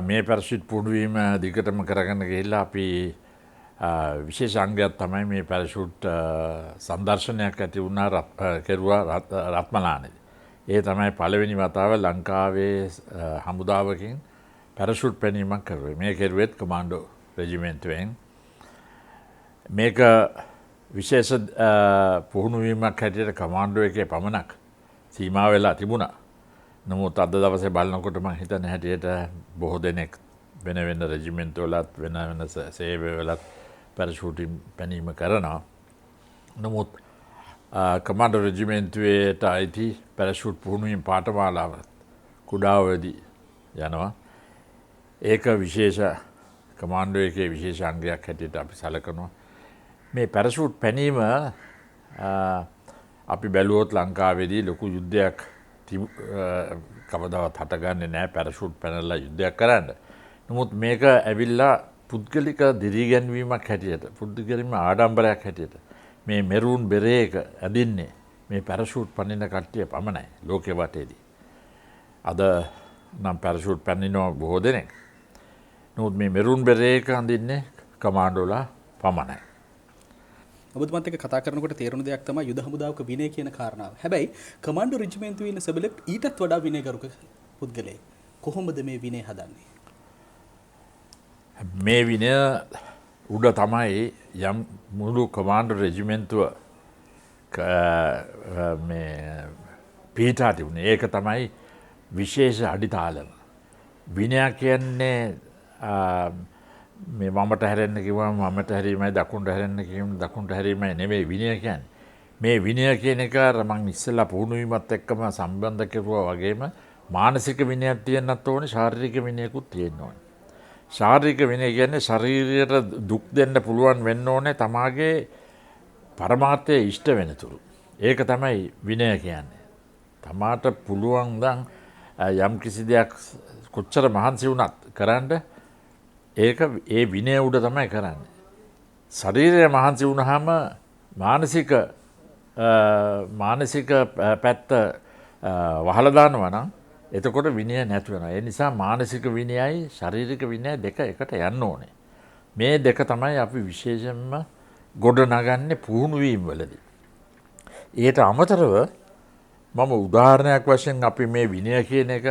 A: මේ පැරෂූට් පුහුණුවීම දිගටම කරගෙන ගිහිල්ලා අපි විශේෂ අංගයක් තමයි මේ පැරෂූට් සංදර්ශනයක් ඇති වුණා කෙරුවා රත්මලානේදී. ඒ තමයි පළවෙනි වතාව ලංකාවේ හමුදාවකින් පැරෂූට් පැනීමක් කරුවේ. මේ කෙරුවෙත් කමාන්ඩෝ රෙජිමෙන්ටුවෙන්. මේක විශේෂ පුහුණුවීමක් හැටියට කමාන්ඩෝ එකේ පමණක් සීමා වෙලා තිබුණා. නමුත් අද දවසේ බලනකොට මම හිතන හැටියට බොහෝ දෙනෙක් වෙන වෙන රෙජිමෙන්ට්වලත් වෙන වෙන සේවවලත් පැරෂූටින් පැනීම කරනවා. නමුත් කමාන්ඩෝ රෙජිමෙන්ටුවේට අයිති පැරෂූට් පුහුණුවීම් පාඨමාලාව කුඩාවදී යනවා. ඒක විශේෂ කමාන්ඩෝ එකේ විශේෂ අංගයක් හැටියට අපි සැලකනවා. මේ පැරෂූට් පැනීම අපි බැලුවොත් ලංකාවේදී ලොකු යුද්ධයක් කවදාවත් හටගන්නේ නැහැ පැරෂූට් පැනලා යුද්ධයක් කරන්න. නමුත් මේක ඇවිල්ලා පුද්ගලික දිරිගැන්වීමක් හැටියට පුද්ගලිකම ආඩම්බරයක් හැටියට මේ මෙරූන් බෙරේක ඇදින්නේ මේ පැරෂූට් පනින කට්ටිය පමණයි ලෝකෙ වටේදී. අද නම් පැරෂූට් පැනිනවා බොහෝ දෙනෙක්. නමුත් මේ මෙරූන් බෙරේක අඳින්නේ කමාන්ඩෝලා පමණයි.
B: ඔබතුමත් එක්ක කතා කරනකොට තේරුණ දෙයක් තමයි යුද හමුදාවක විනය කියන කාරණාව. හැබැයි කමාන්ඩෝ රෙජිමෙන්තුවේ ඉන්න සෙබළෙක් ඊටත් වඩා විනයගරුක පුද්ගලයෙක්. කොහොමද මේ විනය හදන්නේ?
A: මේ විනය උඩ තමයි යම් මුළු කමාන්ඩෝ රෙජිමෙන්තුව මේ පීඨා තිබුණේ. ඒක තමයි විශේෂ අඩිතාලම. විනය කියන්නේ මේ වමට හැරෙන්න කිව්වම වමට හැරීමයි දකුණට හැරෙන්න කිව්වම දකුණට හැරීමයි නෙවෙයි විනය කියන්නේ. මේ විනය කියන එක මම ඉස්සෙල්ලා පුහුණුවීමත් එක්කම සම්බන්ධ කෙරුවා වගේම මානසික විනයක් තියෙන්නත් ඕනේ, ශාරීරික විනයකුත් තියෙන්න ඕනේ. ශාරීරික විනය කියන්නේ ශරීරයට දුක් දෙන්න පුළුවන් වෙන්න ඕනේ තමාගේ පරමාර්ථය ඉෂ්ට වෙනතුරු. ඒක තමයි විනය කියන්නේ. තමාට පුළුවන් නම් යම් කිසි දෙයක් කොච්චර මහන්සි වුණත් කරන්න ඒක ඒ විනය උඩ තමයි කරන්නේ. ශරීරය මහන්සි වුණාම මානසික පැත්ත වහලා දානවා නම් එතකොට විනය නැති වෙනවා. ඒ නිසා මානසික විනයයි ශාරීරික විනයයි දෙක එකට යන්න ඕනේ. මේ දෙක තමයි අපි විශේෂයෙන්ම ගොඩනගන්නේ පුහුණුවීම් වලදී. ඊට අමතරව මම උදාහරණයක් වශයෙන් අපි මේ විනය කියන එක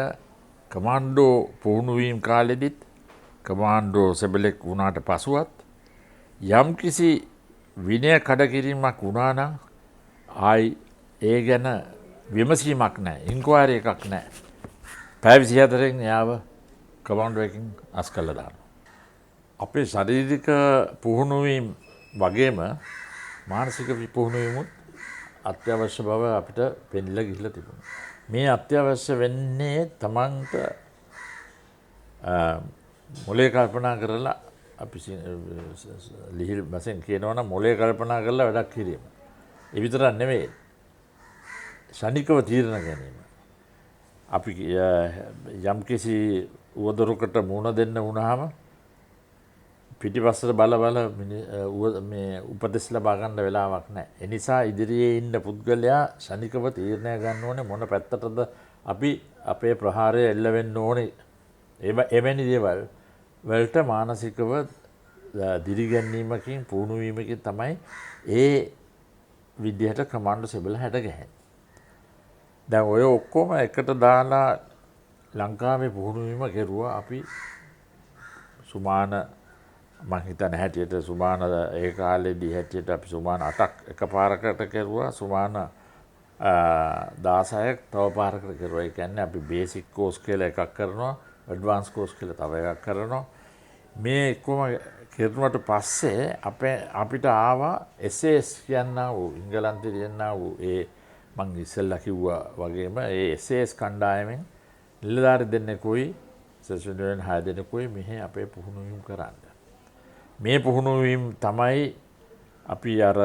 A: කමාන්ඩෝ පුහුණුවීම් කාලෙදිත් කමාන්ඩෝ සෙබළෙක් වුණාට පසුවත් යම් කිසි විනය කඩකිරීමක් වුණා නම් ආයි ඒ ගැන විමසීමක් නැහැ, ඉන්ක්වයරි එකක් නැහැ. පැය 24න් යාව කමාන්ඩෝ එකකින් අස් කළා දානවා. අපේ ශාරීරික පුහුණුවීම් වගේම මානසික පුහුණුවීමුත් අත්‍යවශ්‍ය බව අපිට පෙන්ලා ගිහිල්ලා තිබුණා. මේ අත්‍යවශ්‍ය වෙන්නේ තමන්ට මොලේ කල්පනා කරලා අපි ලිහිල් වශයෙන් කියනවා නම් මොලේ කල්පනා කරලා වැඩක් කිරීම. ඒ විතරක් නෙවෙයි. ශනිකව තීරණ ගැනීම. අපි යම්කිසි උවදුරකට මුණ දෙන්න වුණාම පිටිපස්සට බල මේ උපදෙස් ලබා ගන්න වෙලාවක් නැහැ. ඒ නිසා ඉදිරියේ ඉන්න පුද්ගලයා ශනිකව තීරණය ගන්න ඕනේ මොන පැත්තටද අපි අපේ ප්‍රහාරය එල්ල වෙන්න ඕනේ. එවැනි දේවල් වලට මානසිකව දිරිගැන්වීමකින් පුහුණුවීමකින් තමයි ඒ විදිහට කමාන්ඩෝ සෙබල හැට ගැහෙන්නේ. දැන් ඔය ඔක්කොම එකට දාලා ලංකාවේ පුහුණුවීම කෙරුවා අපි සුමාන මං හිතන හැටියට සුමාන ඒ කාලෙදී හැටියට අපි සුමාන 8ක් එකපාරකට කෙරුවා සුමාන 16ක් තව පාරකට කෙරුවා. ඒ කියන්නේ අපි බේසික් කෝස් කියලා එකක් කරනවා, ඇඩ්වාන්ස් කෝස් කියලා තව එකක් කරනවා. මේ එක්කම කෙරුණාට පස්සේ අපිට ආවා SAS කියනා වූ ඉංගලන්තේ කියනා වූ ඒ මං ඉස්සෙල්ලා කිව්වා වගේම ඒ SAS කණ්ඩායමෙන් නිලධාරි දෙන්නෙකුයි සෙසුනෙන් 6 දෙනෙකුයි මෙහි අපේ පුහුණුවීම් කරන්න. මේ පුහුණුවීම් තමයි අපි අර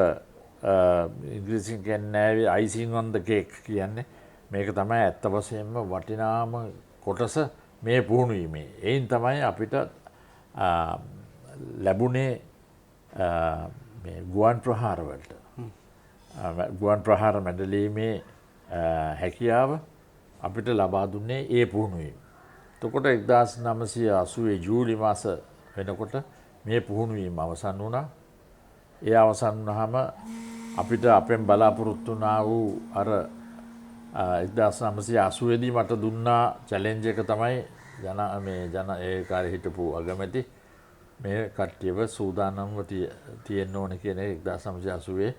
A: ඉංග්‍රීසියෙන් කියන්නේ icing on the cake කියන්නේ. මේක තමයි ඇත්ත වශයෙන්ම වටිනාම කොටස මේ පුහුණුවීමේ. එයින් තමයි අපිට ලැබුණේ මේ ගුවන් ප්‍රහාර වලට. ගුවන් ප්‍රහාර මැඩලීමේ හැකියාව අපිට ලබා දුන්නේ ඒ පුහුණුවීම. එතකොට 1980 ජූලි මාස වෙනකොට මේ පුහුණුවීම අවසන් වුණා. ඒ අවසන් වුණාම අපිට අපෙන් බලාපොරොත්තු වුණා වූ අර 1980 දී මට දුන්නා චැලෙන්ජ් එක තමයි ඒ කාලේ හිටපු අගමැති මේ කට්ටියව සූදානම්ව තියෙන්න ඕනේ කියන 1980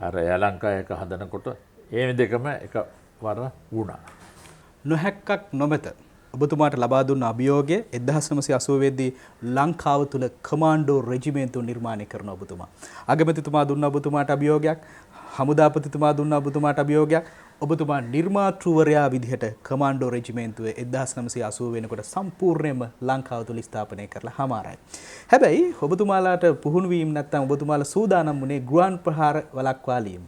A: අර යාලංකා එක හදනකොට ඒ දෙකම එකවර වුණා.
B: නොහැක්කක් නොමැත. ඔබතුමාට ලබා දුන්න අභියෝගය 1980 දී ලංකාව තුල කමාන්ඩෝ රෙජිමේන්තුව නිර්මාණය කරන ඔබතුමා. අගමැතිතුමා දුන්න ඔබතුමාට අභියෝගයක්, හමුදාපතිතුමා දුන්න ඔබතුමාට අභියෝගයක්. ඔබතුමා නිර්මාතෘවරයා විදිහට කමාන්ඩෝ රෙජිමේන්තුව 1980 වෙනකොට සම්පූර්ණයෙන්ම ලංකාව තුල ස්ථාපනය කරලා හමාරයි. හැබැයි ඔබතුමාලාට පුහුණු වීම නැත්නම් ඔබතුමාලා සූදානම් වුණේ ගුවන් ප්‍රහාර වළක්වාලීම.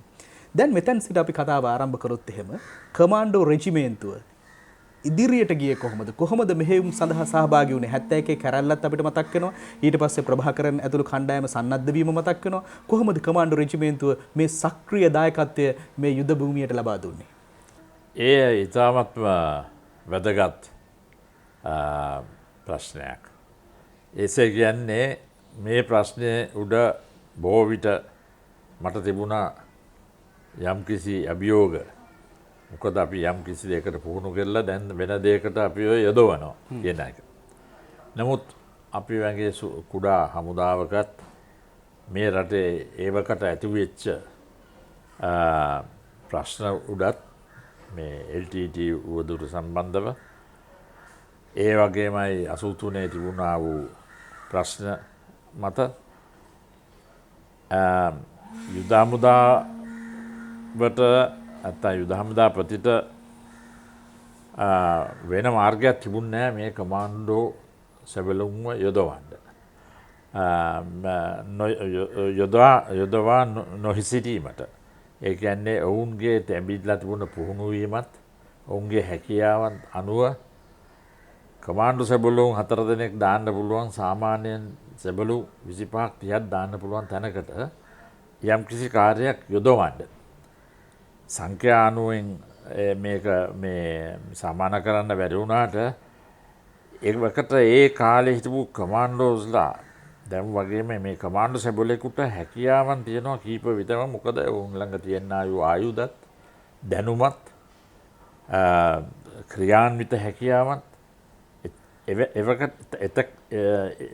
B: දැන් මෙතෙන් සිට අපි කතාව ආරම්භ කරොත් එහෙම කමාන්ඩෝ රෙජිමේන්තුව ඉදිරියට ගියේ කොහොමද? කොහොමද මෙහෙයුම් සඳහා සහභාගී වුණේ? 71 කැරැල්ලත් අපිට මතක් වෙනවා. ඊට පස්සේ ප්‍රභාකරන් ඇතුළු කණ්ඩායම සන්නද්ධ වීම මතක් වෙනවා. කොහොමද කමාන්ඩෝ රෙජිමේන්තුව මේ සක්‍රීය දායකත්වය මේ යුද භූමියට ලබා දුන්නේ?
A: ඒ ඉතාමත්ම වැදගත් ප්‍රශ්නයක්. එසේ කියන්නේ මේ ප්‍රශ්නේ උඩ බොහෝ විට මට තිබුණා යම්කිසි අභියෝග. මොකද අපි යම් කිසි දෙයකට පුහුණු කරලා දැන් වෙන දෙයකට අපි ඔය යොදවනවා කියන එක. නමුත් අපි වගේ කුඩා හමුදාවකත් මේ රටේ ඒවකට ඇතිවෙච්ච ප්‍රශ්න උඩත් මේ LTT උවදුර සම්බන්ධව ඒ වගේමයි 83 තිබුණා වූ ප්‍රශ්න මත යුද හමුදාවට අත්තා යුද හමුදාපතිට වෙන මාර්ගයක් තිබුණේ නැහැ මේ කමාන්ඩෝ සැබළුම්ව යොදවන්න. යොදවා නොහිසිටීමට. ඒ කියන්නේ ඔවුන්ගේ තැඹිලා තිබුණ පුහුණුවීමත් ඔවුන්ගේ හැකියාවන් අනුව කමාන්ඩෝ සැබළුම් 4 දෙනෙක් දාන්න පුළුවන් සාමාන්‍යයෙන් සැබළු 25ක් 30ක් දාන්න පුළුවන් තැනකට යම්කිසි කාර්යයක් යොදවන්න. සංඛ්‍යා අනුවෙන් මේක මේ සමාන කරන්න බැරි වුණාට ඒකට ඒ කාලේ හිටපු කමාන්ඩෝස්ලා දැන් වගේම මේ කමාන්ඩෝ සැබලෙකුට හැකියාවන් තියෙනවා කීප විතරම. මොකද උන් ළඟ තියෙන ආයුධත් දැනුමත් ක්‍රියාන්විත හැකියාවන්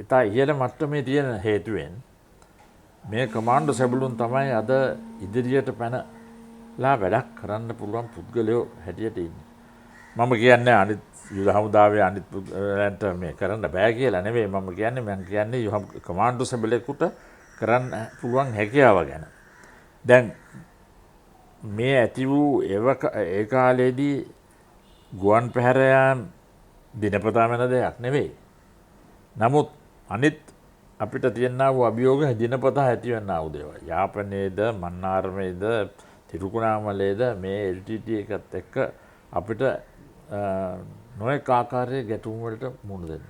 A: එතා ඉහළ මට්ටමේ තියෙන හේතුවෙන් මේ කමාන්ඩෝ සැබළුන් තමයි අද ඉදිරියට පැනලා වැඩක් කරන්න පුළුවන් පුද්ගලයෝ හැටියට ඉන්නේ. මම කියන්නේ අනිත් යුද හමුදාවේ අනිත් පුද්ගලයන්ට මේ කරන්න බෑ කියලා නෙවෙයි. මම කියන්නේ කමාන්ඩෝ සැබලෙකුට කරන්න පුළුවන් හැකියාව ගැන. දැන් මේ ඇති වූ ඒ කාලේදී ගුවන් පැහැරයන් දිනපතා වෙන දෙයක් නෙවෙයි. නමුත් අනිත් අපිට තියෙනා වූ අභියෝග දිනපතා ඇති වෙනා වූ දේවල්. යාපනයේද, මන්නාරමේද, තිරුකුණාමලේද මේ LTT එකත් එක්ක අපිට නොයෙක් ආකාරයේ ගැටුම් වලට මුහුණ දෙන්න.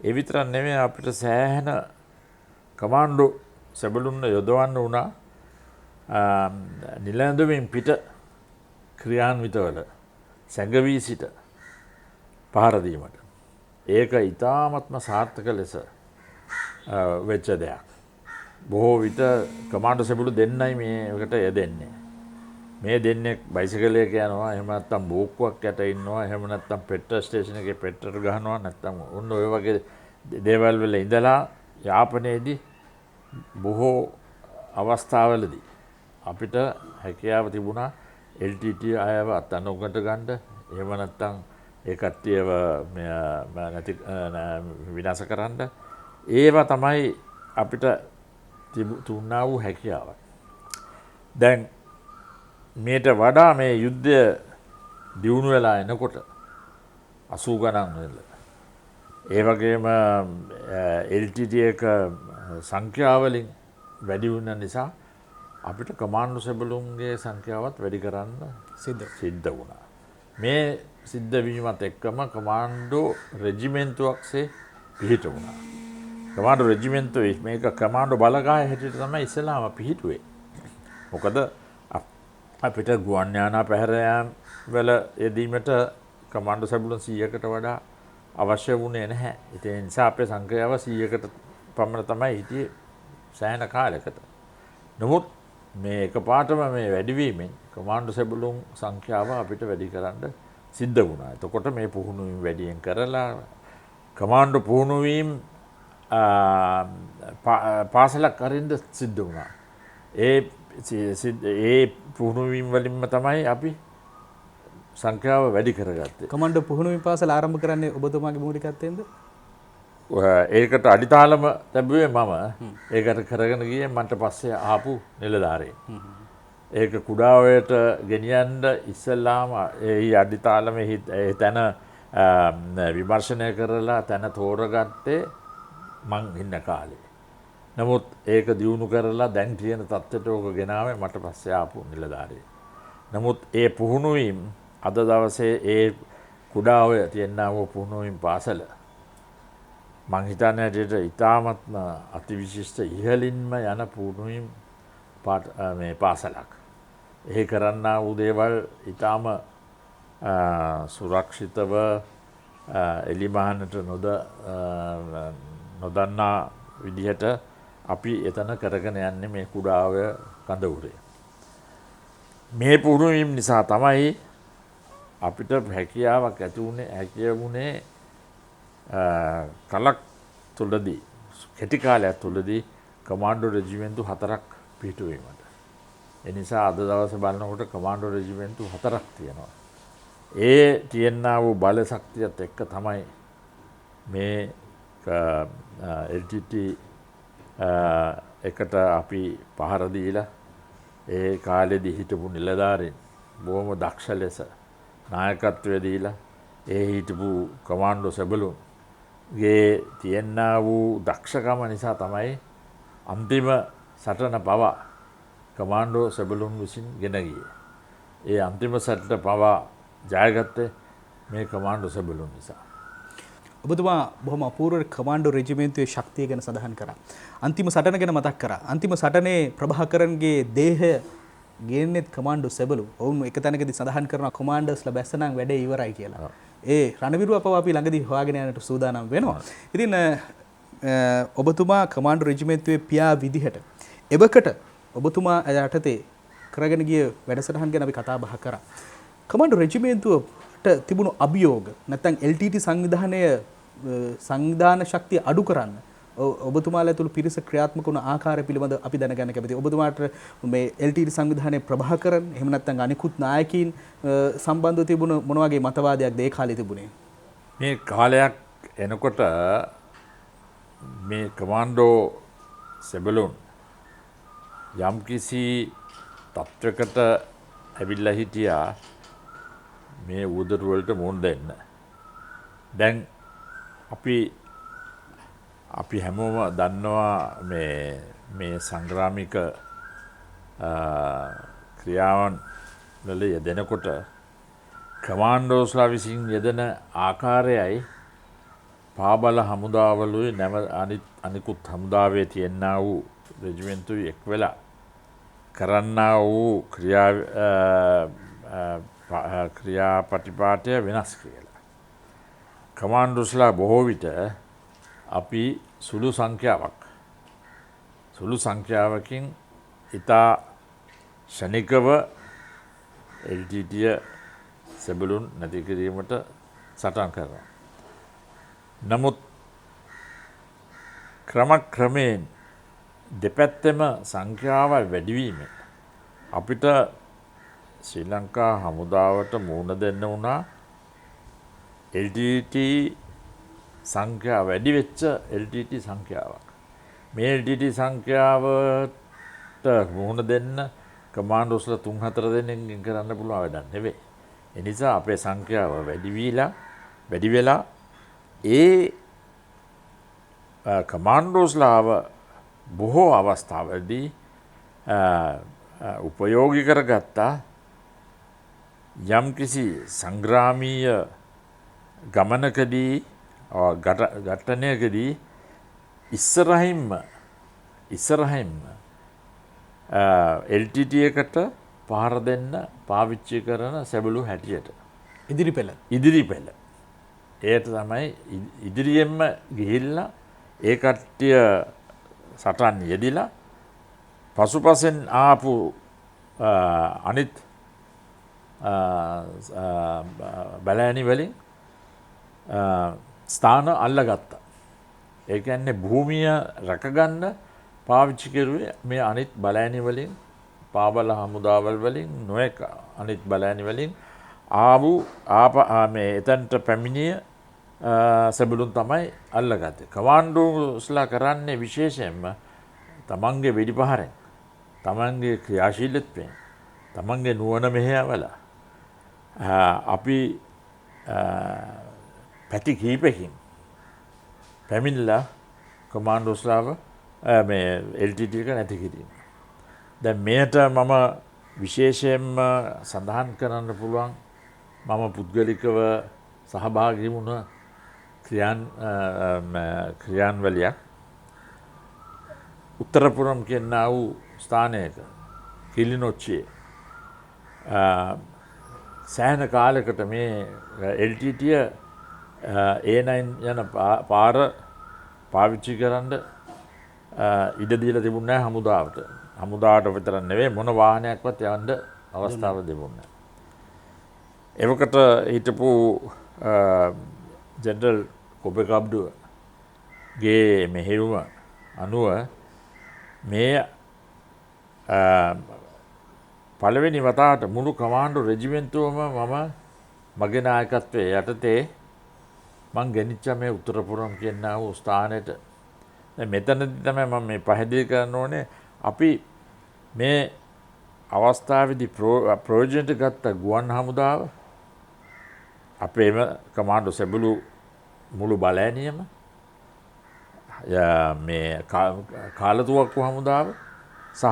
A: ඒ විතරක් නෙමෙයි අපිට සෑහෙන කමාන්ඩෝ සැබළුන් යොදවන්න වුණා නිලැඳුමින් පිට ක්‍රියාන්විතවල සැඟවී සිට පහර දීමට. ඒක ඉතාමත්ම සාර්ථක ලෙස වෙච්ච දෙයක්. බොහෝ විට කමාන්ඩෝ සෙබළු දෙන්නයි මේකට යෙදෙන්නේ. මේ දෙන්නෙක් බයිසිකලයක යනවා, එහෙම නැත්නම් බෝක්කුවක් යට ඉන්නවා, එහෙම නැත්නම් පෙට්‍රල් ස්ටේෂන් එකේ පෙට්‍රල් ගහනවා, නැත්නම් ඔන්න ඔය වගේ දේවල් වල ඉඳලා යාපනයේදී බොහෝ අවස්ථාවලදී අපිට හැකියාව තිබුණා LTT අයව අත්අඩංගුවට ගන්න. එහෙම නැත්නම් ඒ කට්ටියව නැති විනාශ කරන්න. ඒවා තමයි අපිට තුන්නා වූ හැකියාව. දැන් මේට වඩා මේ යුද්ධය දියුණු වෙලා එනකොට 80 ගණන් වල ඒ වගේම LTT එක සංඛ්‍යාවලින් වැඩි වුණ නිසා අපිට කමාන්ඩෝ සෙබළුන්ගේ සංඛ්‍යාවත් වැඩි කරන්න සිද්ධ වුණා. මේ සිද්ධ වීමත් එක්කම කමාන්ඩෝ රෙජිමෙන්තුවක්සේ පිහිට වුණා. කමාන්ඩෝ රෙජිමෙන්තුවේ මේක කමාන්ඩෝ බලකාය හැටියට තමයි ඉස්සෙල්ලාම පිහිටුවේ. මොකද අපිට ගුවන් යානා පැහැර වල යෙදීමට කමාන්ඩෝ සෙබළුන් 100කට වඩා අවශ්‍ය වුණේ නැහැ. ඒ නිසා අපේ සංඛ්‍යාව 100කට පමණ තමයි හිටියේ සෑහෙන කාලයකට. නමුත් මේ එකපාරටම මේ වැඩිවීමෙන් කමාන්ඩෝ සෙබළුන් සංඛ්‍යාව අපිට වැඩි කරන්න සිද්ධ වුණා. එතකොට මේ පුහුණුවීම් වැඩියෙන් කරලා කමාන්ඩෝ පුහුණුවීම් පාසලක් අරින්න සිද්ධ වුණා. ඒ පුහුණුවීම් වලින්ම තමයි අපි සංඛ්‍යාව වැඩි කරගත්තේ.
B: කමාන්ඩෝ පුහුණුවීම් පාසල ආරම්භ කරන්නේ ඔබතුමාගේ මූලිකත්වයෙන්ද?
A: ඒකට අඩිතාලම තැබුවේ මම. ඒකට කරගෙන ගියේ මන්ට පස්සේ ආපු නිලධාරීන්. ඒක කුඩාවයට ගෙනියන්න ඉස්සෙල්ලාම ඒ අඩිතාලමේ තැන විමර්ශනය කරලා තැන තෝරගත්තේ මං ඉන්න කාලේ. නමුත් ඒක දියුණු කරලා දැන් තියෙන තත්ත්වයට ඕක ගෙනාවේ මට පස්සේ ආපු නිලධාරීන්. නමුත් ඒ පුහුණුවීම් අද දවසේ ඒ කුඩාව තියෙනා වූ පුහුණුවීම් පාසල මං හිතන්නේ ඇටට ඉතාමත්ම අතිවිශිෂ්ට ඉහළින්ම යන පුහුණුවීම් මේ පාසලක්. ඒ කරන්නා වූ දේවල් ඉතාම සුරක්ෂිතව එලිමහනට නොදන්නා විදිහට අපි එතන කරගෙන යන්නේ මේ කුඩාවය කඳවුරේ. මේ පුහුණුවීම් නිසා තමයි අපිට හැකියාවක් ඇති වුණේ කලක් තුළදී කෙටි කාලයක් තුළදී කමාන්ඩෝ රෙජිමෙන්තු 4ක් පිහිටුවීමට. ඒ නිසා අද දවසේ බලනකොට කමාන්ඩෝ රෙජිමෙන්තු 4ක් තියෙනවා. ඒ තියෙනා වූ බල ශක්තියත් එක්ක තමයි මේ LTT එකට අපි පහර දීලා ඒ කාලෙදී හිටපු නිලධාරීන් බොහොම දක්ෂ ලෙස නායකත්වය දීලා ඒ හිටපු කමාන්ඩෝ සෙබළුන්ගේ තියෙනා වූ දක්ෂකම නිසා තමයි අන්තිම සටන පවා කමාන්ඩෝ සෙබළුන් විසින් ගෙන ගියේ. ඒ අන්තිම සටන පවා ජයගත්තේ මේ කමාන්ඩෝ සෙබළුන් නිසා.
B: ඔබතුමා බොහොම අපූර්ව කමාන්ඩෝ රෙජිමෙන්තුවේ ශක්තිය ගැන සඳහන් කරා. අන්තිම සටන ගැන මතක් කරා. අන්තිම සටනේ ප්‍රභාකරන්ගේ දේහය ගේන්නෙත් කමාන්ඩෝ සෙබළු. ඔවුන් එක තැනකදී සඳහන් කරනවා කොමාන්ඩර්ස්ලා බැස්සනම් වැඩේ ඉවරයි කියලා. ඒ රණවිරුව අපව අපි ළඟදී හොයාගෙන යන්නට සූදානම් වෙනවා. ඉතින් ඔබතුමා කමාන්ඩෝ රෙජිමෙන්තුවේ පියා විදිහට එවකට ඔබතුමා යටතේ කරගෙන ගිය වැඩසටහන් ගැන අපි කතා බහ කරා. කමාන්ඩෝ රෙජිමෙන්තුවට තිබුණු අභියෝග නැත්නම් LTT සංවිධානය සංවිධාන ශක්තිය අඩු කරන්න ඔබතුමාලා තුළු පිරිස ක්‍රියාත්මක වුණ ආකාරය පිළිබඳ අපි දැනගන්න කැමතියි. ඔබතුමාට මේ LTT සංවිධානයේ ප්‍රභාකරන් එහෙම නැත්නම් අනිකුත් නායකයින් සම්බන්ධව තිබුණ මොන වගේ මතවාදයක්ද ඒ කාලේ තිබුණේ?
A: මේ කාලයක් එනකොට මේ කමාන්ඩෝ සෙබළුන් යම්කිසි තත්වයකට ඇවිල්ලා හිටියා මේ උදරු වලට මුහුණ දෙන්න. දැන් අපි හැමෝම දන්නවා මේ සංග්‍රාමික ක්‍රියාවන් වල යෙදෙනකොට කමාන්ඩෝස්ලා විසින් යෙදෙන ආකාරයයි පාබල හමුදාවලුයි අනිකුත් හමුදාවේ තියෙනා වූ රෙජිමෙන්තුයි එක් වෙලා කරන්නා වූ ක්‍රියාපටිපාටය වෙනස් කියලා. කමාන්ඩෝස්ලා බොහෝ විට අපි සුළු සුළු සංඛ්‍යාවකින් ඉතා ෂණිකව එල්ටීටිය සෙබළුන් නැති කිරීමට සටන් කරනවා. නමුත් ක්‍රමයෙන් දෙපැත්තෙම සංඛ්‍යාව වැඩිවීමෙන් අපිට ශ්‍රී ලංකා හමුදාවට මුහුණ දෙන්න වුණා LTT සංඛ්‍යාව වැඩි වෙච්ච LTT සංඛ්‍යාවක්. මේ LTT සංඛ්‍යාවට මුහුණ දෙන්න කමාන්ඩෝස්ලා 3-4 දෙනෙක්ගෙන් කරන්න පුළුවන් වැඩක් නෙවෙයි. ඒ නිසා අපේ සංඛ්‍යාව වැඩි වෙලා ඒ කමාන්ඩෝස්ලාව බොහෝ අවස්ථාවලදී උපයෝගී කරගත්තා යම්කිසි සංග්‍රාමීය ගමනකදී ඝට්ටනයකදී ඉස්සරහින්ම LTT එකට පහර දෙන්න පාවිච්චි කරන සැබළු හැටියට ඉදිරිපෙළ ඒට තමයි ඉදිරියෙන්ම ගිහිල්ලා ඒ කට්ටිය සටන් යෙදිලා පසුපසෙන් ආපු අනිත් බැලෑනි වලින් ස්ථාන අල්ලගත්තා. ඒ කියන්නේ භූමිය රැකගන්න පාවිච්චි කරුවේ මේ අනිත් බලෑනි වලින් පාබල හමුදාවල් වලින් නොයෙක් අනිත් බලෑනි වලින් මේ එතනට පැමිණිය සැබළුන් තමයි අල්ලගත්තේ. කමාන්ඩෝස්ලා කරන්නේ විශේෂයෙන්ම තමන්ගේ වෙඩිපහරෙන් තමන්ගේ ක්‍රියාශීලීත්වයෙන් තමන්ගේ නුවණ මෙහෙයවලා අපි පැති කීපකින් පැමිණිලා කමාන්ඩෝස්ලාව මේ LTT එක නැති කිරීම. දැන් මෙයට මම විශේෂයෙන්ම සඳහන් කරන්න පුළුවන් මම පුද්ගලිකව සහභාගී වුණ ක්‍රියාන්වලියක් උත්තරපුරම් කියනා වූ ස්ථානයක කිලිනොච්චියේ සෑහෙන කාලයකට මේ LTT A9 යන පාර පාවිච්චි කරන්න ඉඩ දීලා තිබුණේ නැහැ හමුදාවට. හමුදාවට විතරක් නෙවෙයි මොන වාහනයක්වත් යවන්න අවස්ථාව දෙන්නේ නැහැ. එවකට හිටපු ජෙනරල් කොබෙකබ්ඩුගේ මෙහෙයුම අනුව මේ පළවෙනි වතාවට මුළු කමාන්ඩෝ රෙජිමෙන්තුවම මම මගේ නායකත්වයේ යටතේ මං ගෙනිච්චා මේ උත්තරපුරම් කියනා වූ ස්ථානෙට. දැන් මෙතනදී තමයි මම මේ පැහැදිලි කරන්න ඕනේ අපි මේ අවස්ථාවේදී ප්‍රයෝජනට ගත්ත ගුවන් හමුදාව අපේම කමාන්ඩෝ සෙබළු මුළු බලෑනියම මේ කාලතුවක්කු හමුදාව සහ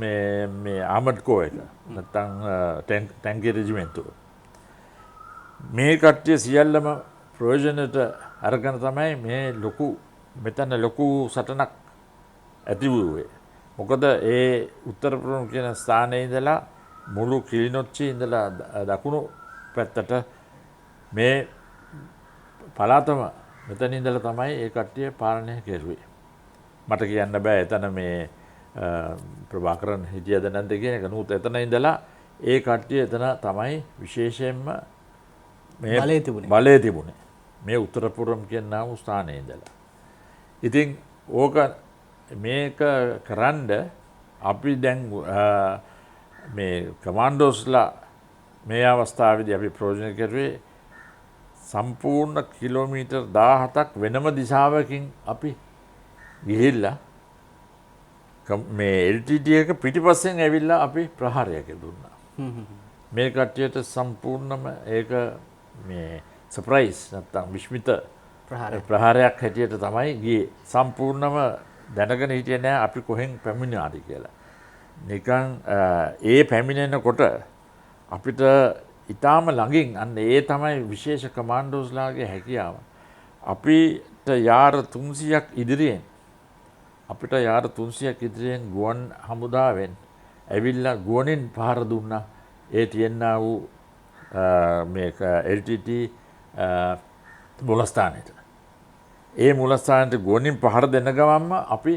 A: මේ ආමඩ්කෝ එක නැත්තම් ටැංකි රෙජිමෙන්තුව මේ කට්ටිය සියල්ලම ප්‍රයෝජනයට අරගෙන තමයි මේ මෙතන ලොකු සටනක් ඇති වූයේ. මොකද ඒ උත්තරපුරම් කියන ස්ථානයේ ඉඳලා මුළු කිලිනොච්චි ඉඳලා දකුණු පැත්තට මේ පළාතම මෙතන ඉඳලා තමයි ඒ කට්ටිය පාලනය කෙරුවේ. මට කියන්න බෑ එතන මේ ප්‍රභාකරන් හිටියද නැද්ද කියන එක. නමුත් එතන ඉඳලා ඒ කට්ටිය එතන තමයි විශේෂයෙන්ම මේ බලය තිබුණේ. මේ උත්තරපුරම් කියනා වූ ස්ථානයේ ඉඳලා. ඉතින් ඕක මේක කරන්න අපි දැන් මේ කමාන්ඩෝස්ලා මේ අවස්ථාවේදී අපි ප්‍රයෝජන කරුවේ සම්පූර්ණ කිලෝමීටර් 17ක් වෙනම දිශාවකින් අපි ගිහිල්ලා මේ LTT එක පිටිපස්සෙන් ඇවිල්ලා අපි ප්‍රහාරයක් දුන්නා. මේ කට්ටියට සම්පූර්ණම ඒක මේ සර්ප්‍රයිස් නැත්තම් විශ්මිත ප්‍රහාරයක් හැටියට තමයි ගියේ. සම්පූර්ණම දැනගෙන හිටියේ නෑ අපි කොහෙන් පැමිණාද කියලා. නිකන් ඒ පැමිණෙනකොට අපිට ඊටාම ළඟින් අන්න ඒ තමයි විශේෂ කමාන්ඩෝස්ලාගේ හැකියාව. අපිට යාර 300ක් ඉදිරියෙන් ගුවන් හමුදාවෙන් ඇවිල්ලා ගුවනින් පහර දුන්නා. ඒ තියෙනා වූ මේක LTT මුලස්ථානෙට. ඒ මුලස්ථානට ගුවනින් පහර දෙන ගමන්ම අපි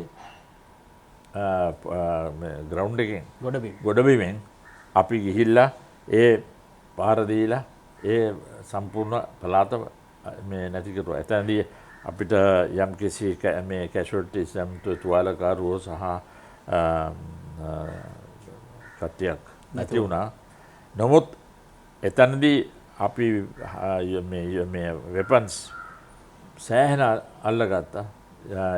A: ග්‍රවුන්් එකෙන්
B: ගොඩබිම්.
A: ගොඩබිමෙන් අපි ගිහිල්ලා ඒ පාර දීලා ඒ සම්පූර්ණ පළාත මේ නැතිකරුවා. එතනදී අපිට යම් කිසි මේ කැෂුවල්ටිස් යම් තුවාලකාරුවෝ සහ කට්ටියක් නැති වුණා. නමුත් එතනදී අපි මේ වෙපන්ස් සෑහෙන අල්ලගත්තා.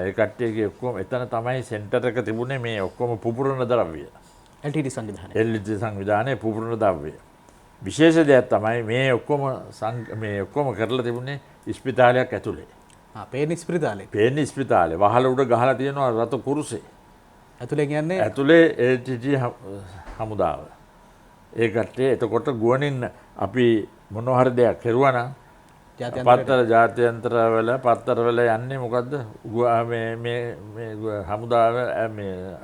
A: ඒ කට්ටියගේ ඔක්කොම එතන තමයි සෙන්ටර් එක තිබුණේ මේ ඔක්කොම පුපුරන ද්‍රව්‍ය.
B: LTT සංවිධානය.
A: LTT සංවිධානයේ පුපුරන ද්‍රව්‍ය. විශේෂ දෙයක් තමයි මේ ඔක්කොම කරලා තිබුණේ ඉස්පිතාලයක් ඇතුලේ.
B: පේන ඉස්පිරිතාලේ.
A: පේන ඉස්පිතාලේ වහල උඩ ගහලා තියෙනවා රතු කුරුසේ.
B: ඇතුලේ කියන්නේ
A: ඇතුලේ LTT හමුදාව. ඒ කට්ටිය එතකොට ගුවනින් අපි මොනවා හරි දෙයක් කරුවා නම් පත්තර ජාත්‍යන්තරවල පත්තරවල යන්නේ මොකද්ද? මේ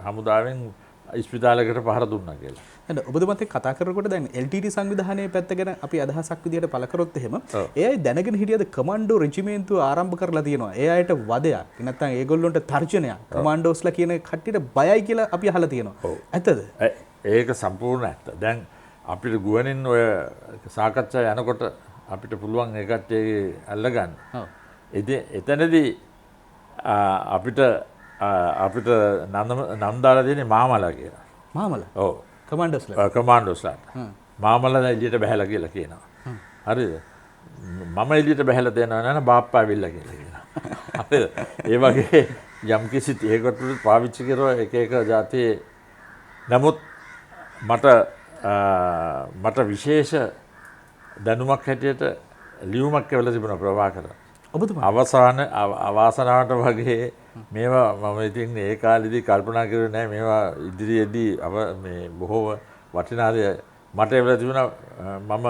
A: හමුදාවෙන් ඉස්පිතාලයකට පහර දුන්නා කියලා.
B: එහෙනම් ඔබතුමත් එක්ක කතා කරනකොට දැන් LTT සංවිධානයේ පැත්ත ගැන අපි අදහසක් විදියට පළ කරොත් එහෙම ඒ අය දැනගෙන හිටියද කමාන්ඩෝ රෙජිමේන්තුව ආරම්භ කරලා තියෙනවා. ඒ අයට වදයක් නැත්නම් ඒගොල්ලොන්ට තර්ජනයක්. කමාන්ඩෝස්ලා කියන කට්ටියට බයයි කියලා අපි අහලා තියෙනවා. ඇත්තද?
A: ඒක සම්පූර්ණ ඇත්ත. දැන් අපිට ගුවනින් ඔය සාකච්ඡා යනකොට අපිට පුළුවන් ඒ කට්ටියගේ අල්ලගන්න. එතනදී අපිට නම් දාලා තියෙන්නේ මාමලා කියලා.
B: මාමලා?
A: ඔව්.
B: කමාන්ඩෝස්ලා.
A: කමාන්ඩෝස්ලාට. මාමලා එළියට බහැලා කියලා කියනවා. හරිද? මම එළියට බහැලා දෙනවා නේද බාප්පා ඇවිල්ලා කියලා කියනවා. හරිද? ඒ වගේ යම් කිසි ඒකට පාවිච්චි කරන එක જાතියේ නමුත් මට විශේෂ දැනුමක් හැටියට ලියුමක් කියලා තිබුණා ප්‍රභාකර.
B: ඔබතුමා
A: අවාසනාවට වගේ මේවා මම ඉතින් ඒ කාලෙදී කල්පනා කරුවේ නැහැ මේවා ඉදිරියේදී මේ බොහෝ වටිනා දේ මට එවලා තිබුණා. මම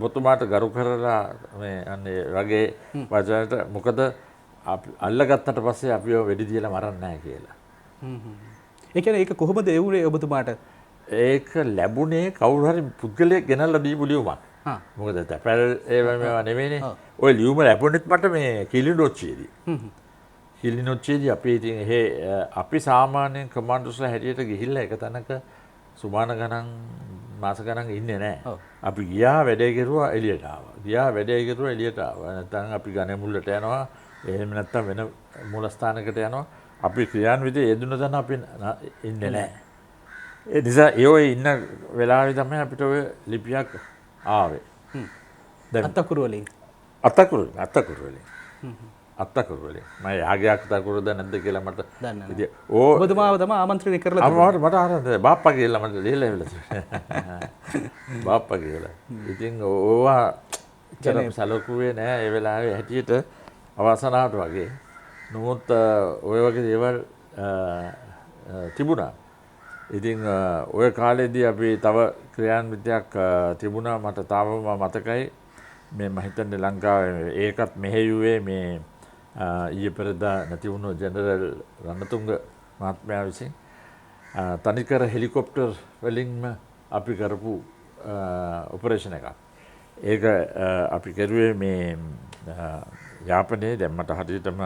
A: ඔබතුමාට ගරු කරලා මේ අන්නේ වගේ වචනට මොකද අල්ලගත්තට පස්සේ අපිව වෙඩි තියලා මරන්නේ නැහැ කියලා.
B: ඒ කියන්නේ ඒක කොහොමද එවුනේ ඔබතුමාට?
A: ඒක ලැබුණේ කවුරු හරි පුද්ගලයෙක් ගෙනල්ලා දීපු ලියුමක්. මොකද තැපැල් ඒවා නෙවෙයිනේ. ඔය ලියුම ලැබුණෙත් මට මේ කිලිනොච්චියේදී. කිලිනොච්චියේදී අපි ඉතින් අපි සාමාන්‍යයෙන් කමාන්ඩෝස්ලා හැටියට ගිහිල්ලා එක තැනක සුමාන ගණන් මාස ගණන් ඉන්නේ නැහැ. අපි ගියා වැඩේ කෙරුවා එළියට ආවා. ගියා වැඩේ කෙරුවා එළියට ආවා. නැත්නම් අපි ගණේ මුල්ලට යනවා. එහෙම නැත්නම් වෙන මූලස්ථානයකට යනවා. අපි ක්‍රියාන්විතයේ යෙදුන තැන අපි ඉන්නේ නැහැ. ඒ නිසා ඒ ඉන්න වෙලාවේ තමයි අපිට ඔය ලිපියක් ආවේ.
B: අත්තකුරු වලින්.
A: අත්තකුරු වලින්. මම යාගේ අත්තකුරුද නැද්ද කියලා මට
B: දන්නේ. ඔබතුමාව තමයි ආමන්ත්‍රණය කරලා
A: තිබුණා. මට ආරම්භ බාප්පා කියලා මට ලියලා ඉවලා. බාප්පා කියලා. ඉතින් ඕවා චරම් සලකුවේ නෑ ඒ වෙලාවේ හැටියට අවසනාවට වගේ. නමුත් ඔය වගේ දේවල් තිබුණා. ඉතින් ඔය කාලෙදී අපි තව ක්‍රියාන්විතයක් තිබුණා මට තාමම මතකයි මේ මම හිතන්නේ ලංකාවේ ඒකත් මෙහෙයුවේ මේ ඊයේ පෙරදා නැති වුණු ජෙනරල් රණතුංග මහත්මයා විසින් තනිකර හෙලිකොප්ටර් වලින්ම අපි කරපු ඔපරේෂන් එකක්. ඒක අපි කරුවේ මේ යාපනයේ දැන් මට හරියටම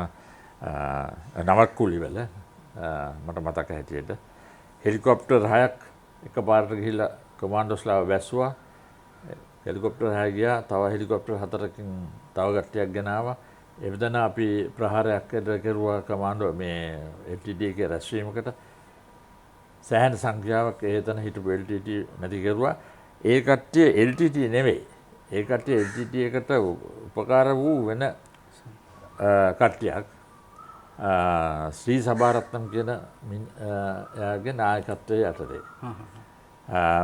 A: නවක්කුලි වල මට මතක හැටියට හෙලිකොප්ටර් 6ක් එකපාරට ගිහිල්ලා කමාන්ඩෝස්ලාව වැස්සුවා. හෙලිකොප්ටර් 6 ගියා. තව හෙලිකොප්ටර් 4කින් තව කට්ටියක් ගෙනාවා. එවිටන අපි ප්‍රහාරයක් කරුවා කමාන්ඩෝ මේ LTT එකේ රැස්වීමකට. සෑහෙන සංඛ්‍යාවක් එතන හිටපු LTT නැති කරුවා. ඒ කට්ටිය LTT නෙවෙයි. ඒ කට්ටිය LTT එකට උපකාර වූ වෙන කට්ටියක්. ශ්‍රී සභාරත්නම් කියන එයාගේ නායකත්වයේ යටතේ.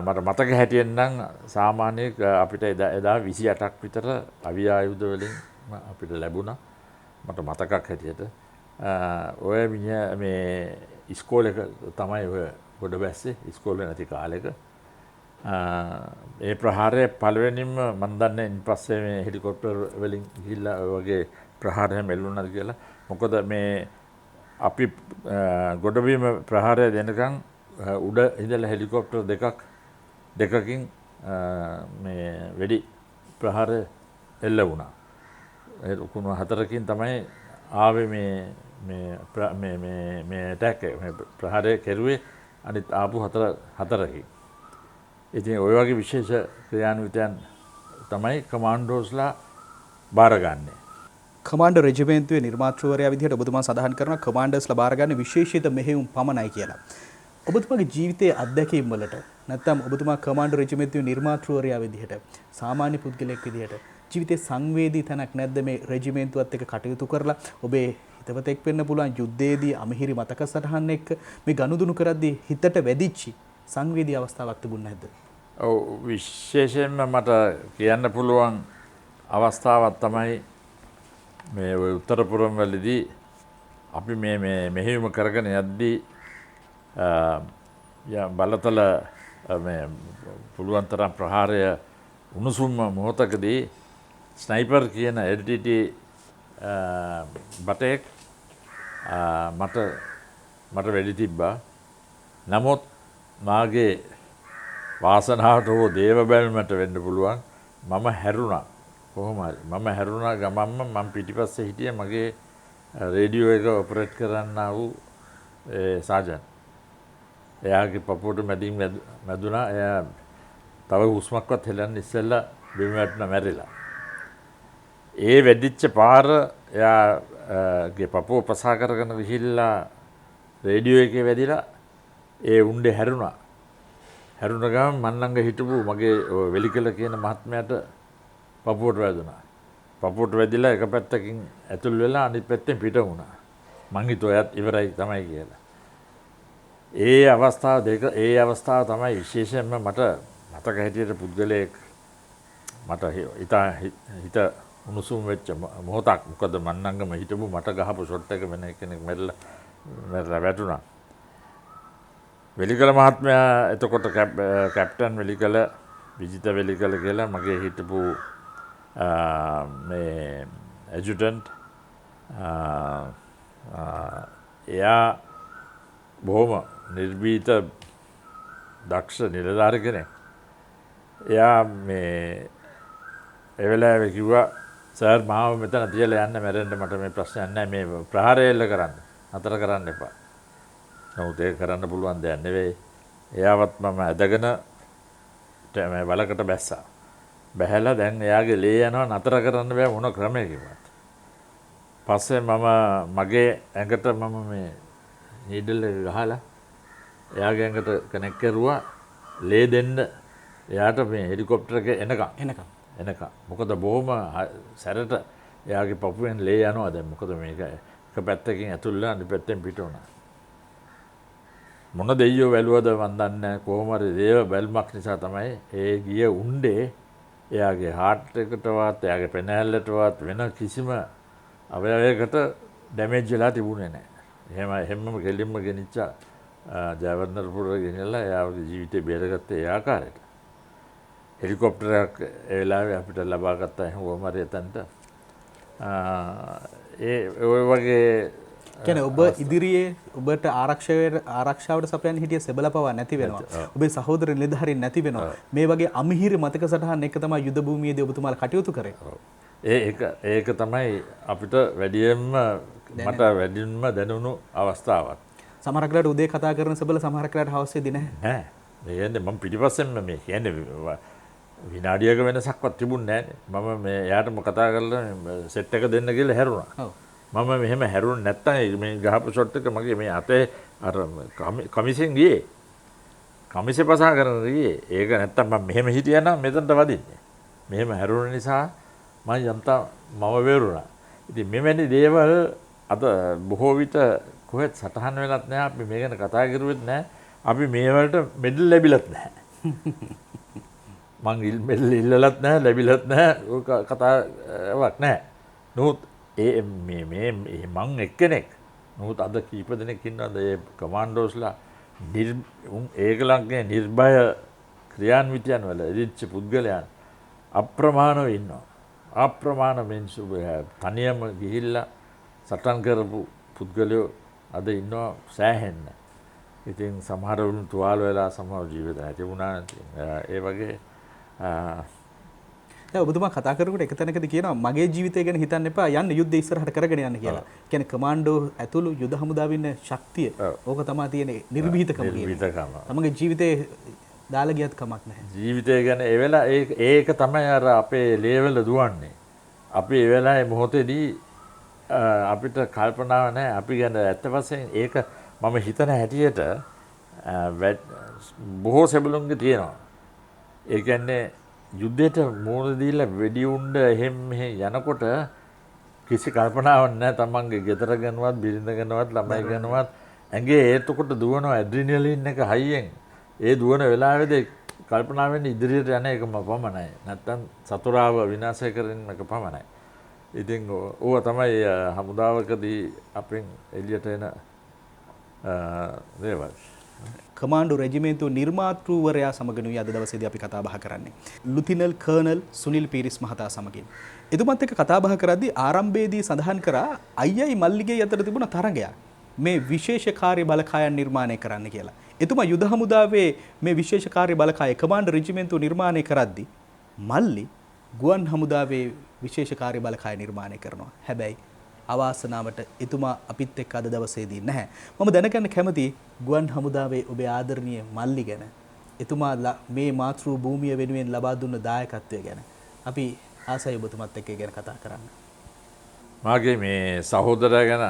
A: මට මතක හැටියෙන් නම් සාමාන්‍ය අපිට එදා 28ක් විතර අවි ආයුධ වලින් අපිට ලැබුණා. මට මතකක් හැටියට. ඔය මේ ඉස්කෝලේක තමයි ඔය ගොඩ බැස්සේ ඉස්කෝලේ නැති කාලෙක. ඒ ප්‍රහාරය පළවෙනිම මම දන්නේ ඉන්පස්සේ මේ හෙලිකොප්ටර් වලින් ගිහිල්ලා ඔය වගේ ප්‍රහාරය මෙල්ලුණාද කියලා. මොකද මේ අපි ගොඩබිම ප්‍රහාරය දෙනකන් උඩ ඉඳලා හෙලිකොප්ටර් දෙකකින් මේ වෙඩි ප්‍රහාරය එල්ල වුණා. ඒ කුණු 4කින් තමයි ආවේ මේ මේ ඇටැක් ප්‍රහාරය කෙරුවේ අනිත් ආපු හතරකි. ඉතින් ඔය වගේ විශේෂ ක්‍රියාන්විතයන් තමයි කමාන්ඩෝස්ලා බාරගන්නේ.
B: කමාන්ඩර් රෙජිමේන්තුවේ නිර්මාතෘවරයා විදිහට ඔබතුමා සඳහන් කරනවා කමාන්ඩර්ස්ලා බාරගන්නේ විශේෂිත මෙහෙයුම් පමණයි කියලා. ඔබතුමාගේ ජීවිතයේ අත්දැකීම් වලට නැත්නම් ඔබතුමා කමාන්ඩර් රෙජිමේන්තුවේ නිර්මාතෘවරයා විදිහට සාමාන්‍ය පුද්ගලයෙක් විදිහට ජීවිතේ සංවේදී තැනක් නැද්ද මේ රෙජිමේන්තුවත් එක්ක කටයුතු කරලා ඔබේ හිතවතෙක් වෙන්න පුළුවන් යුද්ධයේදී අමිහිරි මතක සටහන් එක්ක මේ ගනුදෙනු කරද්දී හිතට වැදිච්චි සංවේදී අවස්ථාවක් තිබුණ නැද්ද?
A: ඔව් විශේෂයෙන්ම මට කියන්න පුළුවන් අවස්ථාවක් තමයි මේ උත්තර පුරම්වලදී අපි මේ මෙහෙයුම කරගෙන යද්දී බලතල මේ පුළුවන් තරම් ප්‍රහාරය උණුසුම් මොහොතකදී ස්නයිපර් කියන LTT බටෙක් මට වෙඩි තිබ්බා. නමුත් මාගේ වාසනාවට හෝ දේව බැල්මට වෙන්න පුළුවන් මම හැරුණා. කොහොම හරි මම හැරුණා ගමන්ම මම පිටිපස්සේ හිටියේ මගේ රේඩියෝ එක ඔපරේට් කරන්න වූ සාජන්. එයාගේ පපුවට මැදින් මැදුණා. එයා තව හුස්මක්වත් හෙලන්න ඉස්සෙල්ලා බිම වැටුණා මැරිලා. ඒ වෙදිච්ච පාර එයාගේ පපුව ප්‍රසා කරගෙන ගිහිල්ලා රේඩියෝ එකේ වැදිලා ඒ උණ්ඩේ හැරුණා. හැරුණ ගමන් මන් ළඟ හිටපු මගේ වෙලිකල කියන මහත්මයාට පපුවට වැදුණා. පපුවට වැදිලා එක පැත්තකින් ඇතුල් වෙලා අනිත් පැත්තෙන් පිට වුණා. මං හිතුවා එයත් ඉවරයි තමයි කියලා. ඒ අවස්ථාව තමයි විශේෂයෙන්ම මට මතක හැටියට පුද්ගලයෙක් මට හිත උණුසුම් වෙච්ච මොහොතක්. මොකද මන් ළඟම හිටපු මට ගහපු ෂොට් එක වෙන කෙනෙක් මැරලා වැටුණා. වෙලිකල මහත්මයා එතකොට කැප්ටන් වෙලිකල විජිත වෙලිකල කියලා මගේ හිටපු මේ ඇජුටන්ට් එයා බොහොම නිර්භීත දක්ෂ නිලධාරි කෙනෙක්. එයා මේ ඒ වෙලාවේ කිව්වා සර් මාව මෙතන තියලා යන්න මැරෙන්න මට මේ ප්‍රශ්නයක් නැහැ මේ ප්‍රහාරය එල්ල කරන්න. අතර කරන්න එපා. නමුත් ඒක කරන්න පුළුවන් දෙයක් නෙවෙයි. එයාවත් මම ඇදගෙන මේ වලකට බැස්සා. බැහැලා දැන් එයාගේ ලේ යනවා නතර කරන්න බෑ මොන ක්‍රමයකින්වත්. පස්සේ මගේ ඇඟට මම මේ නීඩල් එක ගහලා එයාගේ ඇඟට කනෙක්ට් කරුවා ලේ දෙන්න එයාට මේ හෙලිකොප්ටර් එක එනකම්. මොකද බොහොම සැරට එයාගේ පපුවෙන් ලේ යනවා දැන්. මොකද මේක එක පැත්තකින් ඇතුල් වෙලා අනිත් පැත්තෙන් පිට වුණා. මොන දෙයියෝ වැළුවද මන් දන්නේ නැහැ. කොහොම හරි දේව බැල්මක් නිසා තමයි ඒ ගිය උණ්ඩේ එයාගේ හાર્ට් එකටවත් එයාගේ පෙනහැල්ලටවත් වෙන කිසිම අවයවයකට ඩැමේජ් වෙලා තිබුණේ නැහැ. එහෙමම කෙලින්ම ගෙනිච්චා ජයවර්ධනපුර ගෙනල්ලා එයාගේ ජීවිතේ බේරගත්තේ ඒ ආකාරයට. හෙලිකොප්ටරයක් ඒ වෙලාවේ අපිට ලබා ගත්තා එහෙම හරි එතනට. ඔය වගේ
B: කියන්නේ ඔබ ඉදිරියේ ඔබට ආරක්ෂාවට සපයන්න හිටිය සෙබළ පවා නැති වෙනවා. ඔබේ සහෝදර නිලධාරීන් නැති වෙනවා. මේ වගේ අමිහිරි මතක සටහන් එක තමයි යුද භූමියේදී ඔබතුමාලා කටයුතු කරේ.
A: ඒක තමයි අපිට මට වැඩියෙන්ම දැනුණු අවස්ථාවක්.
B: සමහරක් වෙලාවට උදේ කතා කරන සෙබළ සමහරක් වෙලාවට හවස් වෙදී නැහැ.
A: නෑ. මේ කියන්නේ මම පිටිපස්සෙන්ම මේ කියන්නේ විනාඩියක වෙනසක්වත් තිබුණේ නෑනේ. මම මේ එයාටම කතා කරලා සෙට් එක දෙන්න කියලා හැරුණා.
B: ඔව්.
A: මම මෙහෙම හැරුණ නැත්තම් මේ ගහපු ෂොට් එක මගේ මේ අතේ අර කමිසෙන් ගියේ. කමිසෙ පසා කරන ගියේ. ඒක නැත්තම් මම මෙහෙම හිටියා නම් මෙතනට වදින්නේ. මෙහෙම හැරුණ නිසා මම යන්තා මම වේරුණා. ඉතින් මෙවැනි දේවල් අද බොහෝ විට කොහෙත් සටහන් වෙලත් නැහැ. අපි මේ ගැන කතා කරුවෙත් නැහැ. අපි මේ වලට මෙඩල් ලැබිලත් නැහැ. මං මෙඩල් ඉල්ලලත් නැහැ, ලැබිලත් නැහැ. ඔක කතාවක් නැහැ. නමුත් මං එක්කෙනෙක්. නමුත් අද කීප දෙනෙක් ඉන්නවද ඒ කමාන්ඩෝස්ලා ඒගොල්ලන්ගේ නිර්භය ක්‍රියාන්විතයන් වල ඉදිච්ච පුද්ගලයන් අප්‍රමාණව ඉන්නවා. අප්‍රමාණ මිනිස්සු තනියම ගිහිල්ලා සටන් කරපු පුද්ගලයෝ අද ඉන්නවා සෑහෙන්න. ඉතින් සමහරවරුන් තුවාල වෙලා සමහර ජීවිත නැති වුණා. ඒ වගේ
B: දැන් ඔබතුමා කතා කරනකොට එක තැනකදී කියනවා මගේ ජීවිතය ගැන හිතන්න එපා යන්න යුද්ධය ඉස්සරහට කරගෙන යන්න කියලා. කියන්නේ කමාන්ඩෝ ඇතුළු යුද හමුදාවේ ඉන්න ශක්තිය ඕක තමයි තියෙන නිර්භීතකම කියන්නේ.
A: නිර්භීතකම.
B: තමගේ ජීවිතේ දාලා ගියත් කමක් නැහැ.
A: ජීවිතය ගැන ඒ වෙලාව ඒක තමයි අර අපේ ලේවල දුවන්නේ. අපි ඒ වෙලාවේ මොහොතේදී අපිට කල්පනාව නැහැ. අපි ගැන ඇත්ත වශයෙන් ඒක මම හිතන හැටියට බොහෝ සෙබළුන්ගේ තියෙනවා. ඒ කියන්නේ යුද්ධයට මුහුණ දීලා වෙඩි උණ්ඩ එහෙම මෙහෙ යනකොට කිසි කල්පනාවක් නැහැ තමන්ගේ ගෙදර ගැනවත් බිරිඳ ගැනවත් ළමයි ගැනවත් ඇඟේ ඒතකොට දුවන ඇඩ්‍රිනලින් එක හයියෙන් ඒ දුවන වෙලාවේදී කල්පනා වෙන්නේ ඉදිරියට යන එකම පමණයි. නැත්තම් සතුරාව විනාශ කරන එක පමණයි. ඉතින් ඕවා තමයි හමුදාවකදී අපෙන් එළියට එන දේවල්.
B: කමාන්ඩෝ රෙජිමේන්තුව නිර්මාතෘවරයා සමගනුයි අද දවසේදී අපි කතා බහ කරන්නේ. ලුතිනල් කර්නල් සුනිල් පීරිස් මහතා සමගින්. එතුමත් එක්ක කතා බහ කරද්දී ආරම්භයේදී සඳහන් කරා අයියයි මල්ලිගේ අතර තිබුණ තරගයක්. මේ විශේෂ කාර්ය බලකායන් නිර්මාණය කරන්න කියලා. එතුමා යුද හමුදාවේ මේ විශේෂ කාර්ය බලකාය කමාන්ඩෝ රෙජිමේන්තුව නිර්මාණය කරද්දී මල්ලි ගුවන් හමුදාවේ විශේෂ කාර්ය බලකාය නිර්මාණය කරනවා. හැබැයි අවාසනාවට එතුමා අපිත් එක්ක අද දවසේදී නැහැ. මම දැනගන්න කැමතියි ගුවන් හමුදාවේ ඔබේ ආදරණීය මල්ලි ගැන. එතුමා මේ මාතෘ භූමිය වෙනුවෙන් ලබා දුන්න දායකත්වය ගැන. අපි ආසයි ඔබතුමත් එක්ක ගැන කතා කරන්න.
A: මාගේ මේ සහෝදරයා ගැන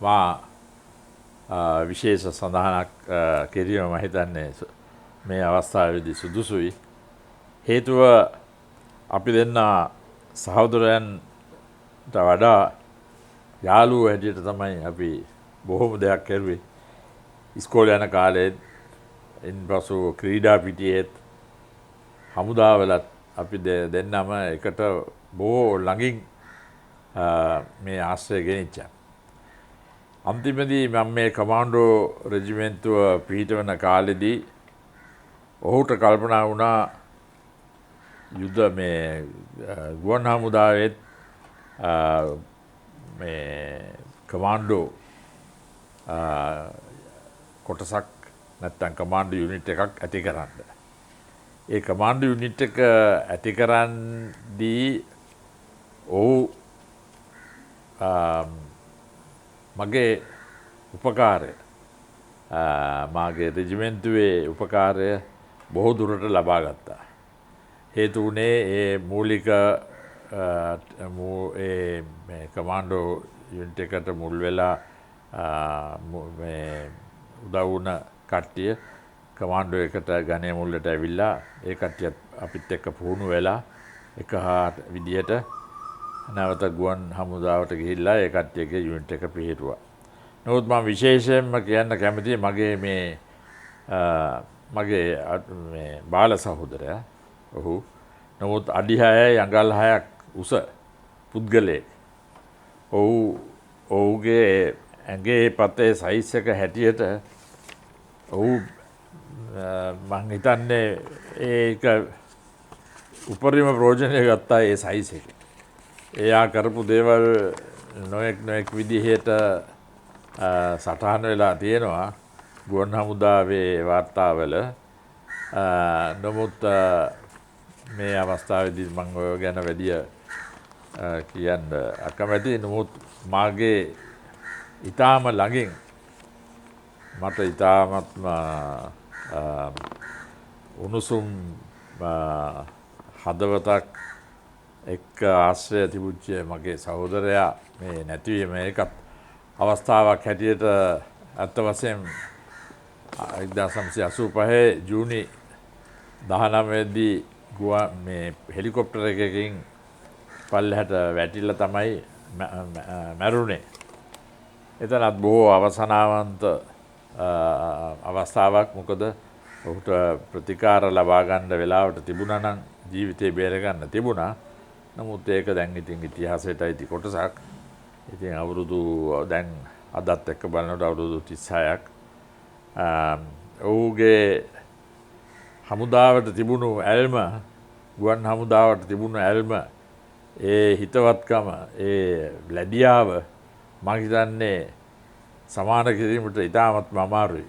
A: මා විශේෂ සඳහනක් කිරීම මම හිතන්නේ මේ අවස්ථාවේදී සුදුසුයි. හේතුව අපි දෙන්න සහෝදරයන්ට වඩා යාළුවෝ හැටියට තමයි අපි බොහොම දෙයක් කරුවේ. ඉස්කෝලේ යන කාලෙත් ඉන්පසු ක්‍රීඩා පිටියේත් හමුදාවලත් අපි දෙන්නම එකට බොහෝ ළඟින් මේ ආශ්‍රය ගෙනිච්චා. අන්තිමදී මම මේ කමාන්ඩෝ රෙජිමෙන්තුව පිහිටවන කාලෙදී ඔහුට කල්පනා වුණා යුද මේ ගුවන් හමුදාවෙත් මේ කමාන්ඩෝ කොටසක් නැත්තම් කමාන්ඩෝ යුනිට් එකක් ඇති කරන්න. ඒ කමාන්ඩෝ යුනිට් එක ඇති කරන්දී ඔහු මගේ උපකාරය මාගේ රෙජිමෙන්තුවේ උපකාරය බොහෝ දුරට ලබා ගත්තා. හේතු වුණේ ඒ මූලික කමාන්ඩෝ යුනිට් එකට මුල් වෙලා උදව් වුණ කට්ටිය කමාන්ඩෝ එකට ගණය මුල්ලට ඇවිල්ලා ඒ කට්ටිය අපිත් එක්ක පුහුණු වෙලා එක හා විදියට නැවත ගුවන් හමුදාවට ගිහිල්ලා ඒ කට්ටියගේ යුනිට් එක පිහිටුවා. නමුත් මම විශේෂයෙන්ම කියන්න කැමතියි මගේ බාල සහෝදරයා ඔහු නමුත් අඩි 6යි අඟල් 6ක් උස පුද්ගලයෙක්. ඔහුගේ ඇඟේ පතේ සයිස් එක හැටියට ඔහු මං හිතන්නේ ඒක උපරිම ප්‍රයෝජනය ගත්තා ඒ සයිස් එක. එයා කරපු දේවල් නොයෙක් විදිහට සටහන් වෙලා තියෙනවා ගුවන් හමුදාවේ වාර්තාවල. නමුත් මේ අවස්ථාවේදී මම ඔය ගැන වැඩි කියන්න අකමැතියි. නමුත් මාගේ ඊටාම ළඟින් මට ඊටාමත්ම උණුසුම් හදවතක් එක්ක ආශ්‍රය තිබුච්ච මගේ සහෝදරයා මේ නැතිවීම ඒකත් අවස්ථාවක් හැටියට ඇත්ත වශයෙන් 1985 ජූනි 19 දී මේ හෙලිකොප්ටර් එකකින් පල්ලෙහාට වැටිලා තමයි මැරුණේ. එතනත් බොහෝ අවසනාවන්ත අවස්ථාවක්. මොකද ඔහුට ප්‍රතිකාර ලබා ගන්න වෙලාවට තිබුණා නම් ජීවිතේ බේර ගන්න තිබුණා. නමුත් ඒක දැන් ඉතින් ඉතිහාසයට අයිති කොටසක්. ඉතින් අවුරුදු දැන් අදත් එක්ක බලනකොට අවුරුදු 36ක් ඔහුගේ හමුදාවට තිබුණු ඇල්ම ගුවන් හමුදාවට තිබුණු ඇල්ම ඒ හිතවත්කම ඒ ලැබියාව මම හිතන්නේ සමාන කිරීමට ඉතාමත්ම අමාරුයි.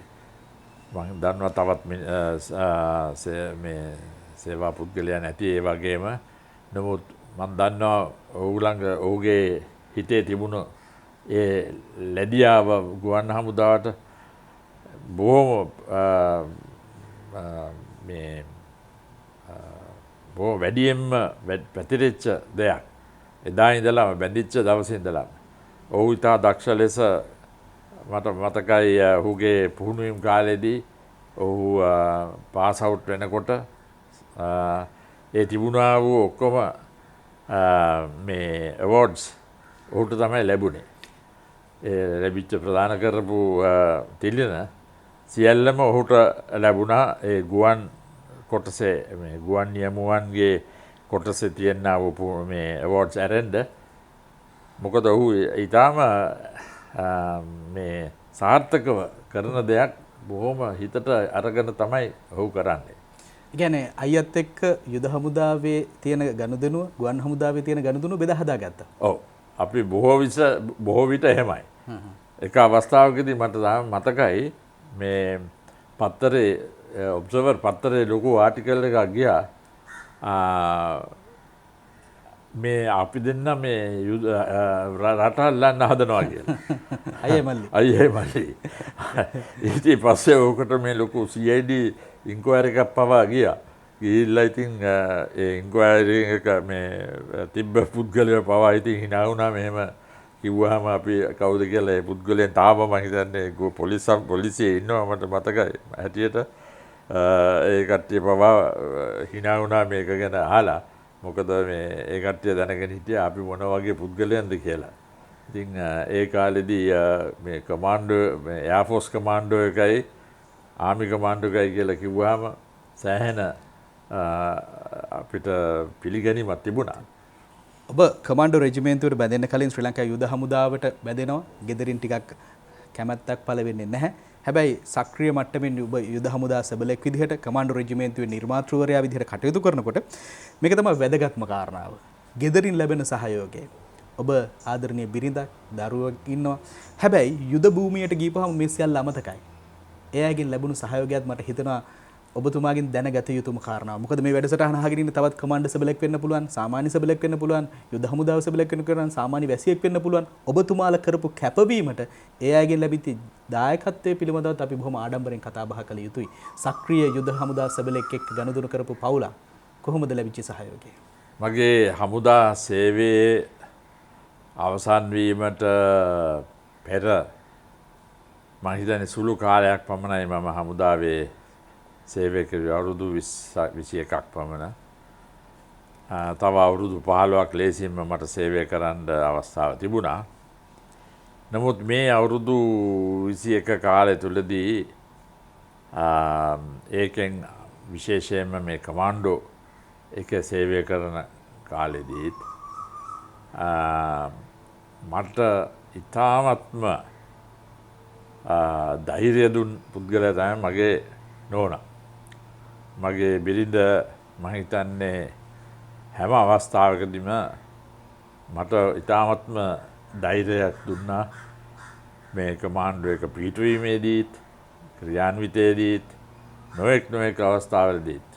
A: මම දන්නවා තවත් මේ සේවා පුද්ගලයන් නැති ඒ වගේම නමුත් මම දන්නවා ඔහු ළඟ ඔහුගේ හිතේ තිබුණු ඒ ලැබියාව ගුවන් හමුදාවට බොහොම මේ බොහොම වැඩියෙන්ම පැතිරිච්ච දෙයක්. එදා ඉඳලාම බැඳිච්ච දවසේ ඉඳලාම ඔහු ඉතා දක්ෂ ලෙස මට මතකයි ඔහුගේ පුහුණුවීම් කාලෙදී ඔහු පාස් අවුට් වෙනකොට ඒ තිබුණා වූ ඔක්කොම මේ අවෝඩ්ස් ඔහුට තමයි ලැබුණේ. ඒ ලැබිච්ච ප්‍රදාන කරපු තිලින සියල්ලම ඔහුට ලැබුණා ඒ ගුවන් කොටසේ මේ ගුවන් නියමුවන්ගේ කොටසේ තියෙනා වූ මේ අවෝඩ්ස් ඇරෙන්ඩ. මොකද ඔහු ඊටාම මේ සාර්ථකව කරන දෙයක් බොහොම හිතට අරගෙන තමයි ඔහු කරන්නේ.
B: ඒ කියන්නේ අයියත් එක්ක යුද හමුදාවේ තියෙන ගනුදෙනුව ගුවන් හමුදාවේ තියෙන ගනුදෙනුව බෙදා හදාගත්තා.
A: ඔව්. අපි බොහෝ විට එහෙමයි. එක අවස්ථාවකදී මට මතකයි මේ පත්තරේ ඔබ්සර්වර් පත්තරේ ලොකු ආටිකල් එකක් ගියා. මේ අපි දෙන්න මේ රට අල්ලන්න හදනවා කියලා. අයියේ මල්ලි. ඊට පස්සේ ඕකට මේ ලොකු CID ඉන්ක්වයරි එකක් පවා ගියා. ගිහිල්ලා ඉතින් ඒ ඉන්ක්වයරි එක මේ තිබ්බ පුද්ගලයා පවා ඉතින් hina වුණා මෙහෙම කිව්වහම අපි කවුද කියලා ඒ පුද්ගලයන් තාම මම හිතන්නේ පොලිසියේ ඉන්නවා මට මතකයි හැටියට ඒ කට්ටිය පවා hina වුණා මේක ගැන අහලා. මොකද මේ ඒ කට්ටිය දැනගෙන හිටියා අපි මොන වගේ පුද්ගලයන්ද කියලා. ඉතින් ඒ කාලෙදී මේ කමාන්ඩෝ මේ එයාර් ෆෝස් කමාන්ඩෝ එකයි ආමි කමාන්ඩෝ එකයි කියලා කිව්වහම සෑහෙන අපිට පිළිගැනීමක් තිබුණා.
B: ඔබ කමාන්ඩෝ රෙජිමේන්තුවට බැඳෙන්න කලින් ශ්‍රී ලංකා යුද හමුදාවට බැඳෙනවා. ගෙදරින් ටිකක් කැමැත්තක් පළ වෙන්නේ නැහැ. හැබැයි සක්‍රීය මට්ටමින් ඔබ යුද හමුදා සබලෙක් විදිහට කමාන්ඩෝ රෙජිමේන්තුවේ නිර්මාතෘවරයා විදිහට කටයුතු කරනකොට මේක තමයි වැදගත්ම කාරණාව. ගෙදරින් ලැබෙන සහයෝගය. ඔබ ආදරණීය බිරිඳක් දරුවෙක් ඉන්නවා. හැබැයි යුද භූමියට ගිහපුවම මේ සියල්ල අමතකයි. එයාගෙන් ලැබුණු සහයෝගයත් මට හිතෙනවා ඔබතුමාගෙන් දැනගත යුතුම කාරණාව. මොකද මේ වැඩසටහන අහගෙන ඉන්න තවත් කමාන්ඩර් සබලෙක් වෙන්න පුළුවන්, සාමාන්‍ය සබලෙක් වෙන්න පුළුවන්, යුද හමුදාව සබලෙක් වෙන්න පුළුවන්, සාමාන්‍ය වැසියෙක් වෙන්න පුළුවන්. ඔබතුමාලා කරපු කැපවීමට ඒ අයගෙන් ලැබිච්ච දායකත්වයේ පිළිබඳවත් අපි බොහොම ආඩම්බරෙන් කතා බහ කළ යුතුයි. සක්‍රීය යුද හමුදා සබලෙක් එක්ක ගනුදෙනු කරපු පවුල කොහොමද ලැබිච්ච සහයෝගය?
A: මගේ හමුදා සේවයේ අවසන් වීමට පෙර මම හිතන්නේ සුළු කාලයක් පමණයි මම හමුදාවේ සේවය කළේ අවුරුදු 21ක් පමණ. තව අවුරුදු 15ක් ලේසියෙන්ම මට සේවය කරන්න අවස්ථාව තිබුණා. නමුත් මේ අවුරුදු 21 කාලය තුලදී ඒකෙන් විශේෂයෙන්ම මේ කමාන්ඩෝ එක සේවය කරන කාලෙදීත් මට ඉතාමත්ම ධෛර්යය දුන් පුද්ගලයා තමයි මගේ නෝනා. මගේ බිරිඳ මම හිතන්නේ හැම අවස්ථාවකදීම මට ඉතාමත්ම ධෛර්යයක් දුන්නා. මේ කමාන්ඩෝ එක පිටවීමේදීත් ක්‍රියාන්විතයේදීත් නොඑක් අවස්ථාවලදීත්.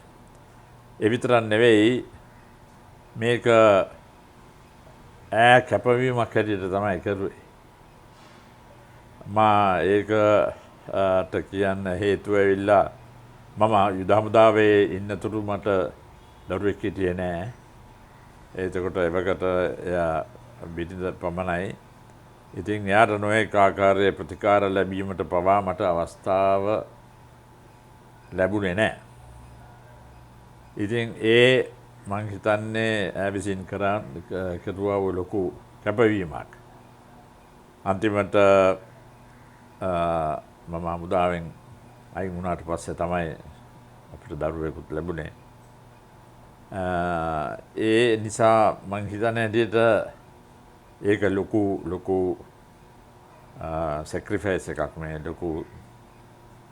A: ඒ විතරක් නෙවෙයි මේක කැපවීමක් හැටියට තමයි කරුවේ. ඒකට කියන්න හේතුව ඇවිල්ලා මම යුද හමුදාවේ ඉන්නතුරු මට දරුවෙක් හිටියේ නෑ. එතකොට එවකට එයා බිරිඳ පමණයි. ඉතින් එයාට නොයෙක් ආකාරයේ ප්‍රතිකාර ලැබීමට පවා මට අවස්ථාව ලැබුණේ නෑ. ඉතින් මං හිතන්නේ ඈ විසින් කරුවා වූ ලොකු කැපවීමක්. අන්තිමට මම හමුදාවෙන් අයින් වුණාට පස්සේ තමයි අපිට දරුවෙකුත් ලැබුණේ. ඒ නිසා මං හිතන්නේ හැටියට ඒක ලොකු සැක්‍රිෆයිස් එකක්, මේ ලොකු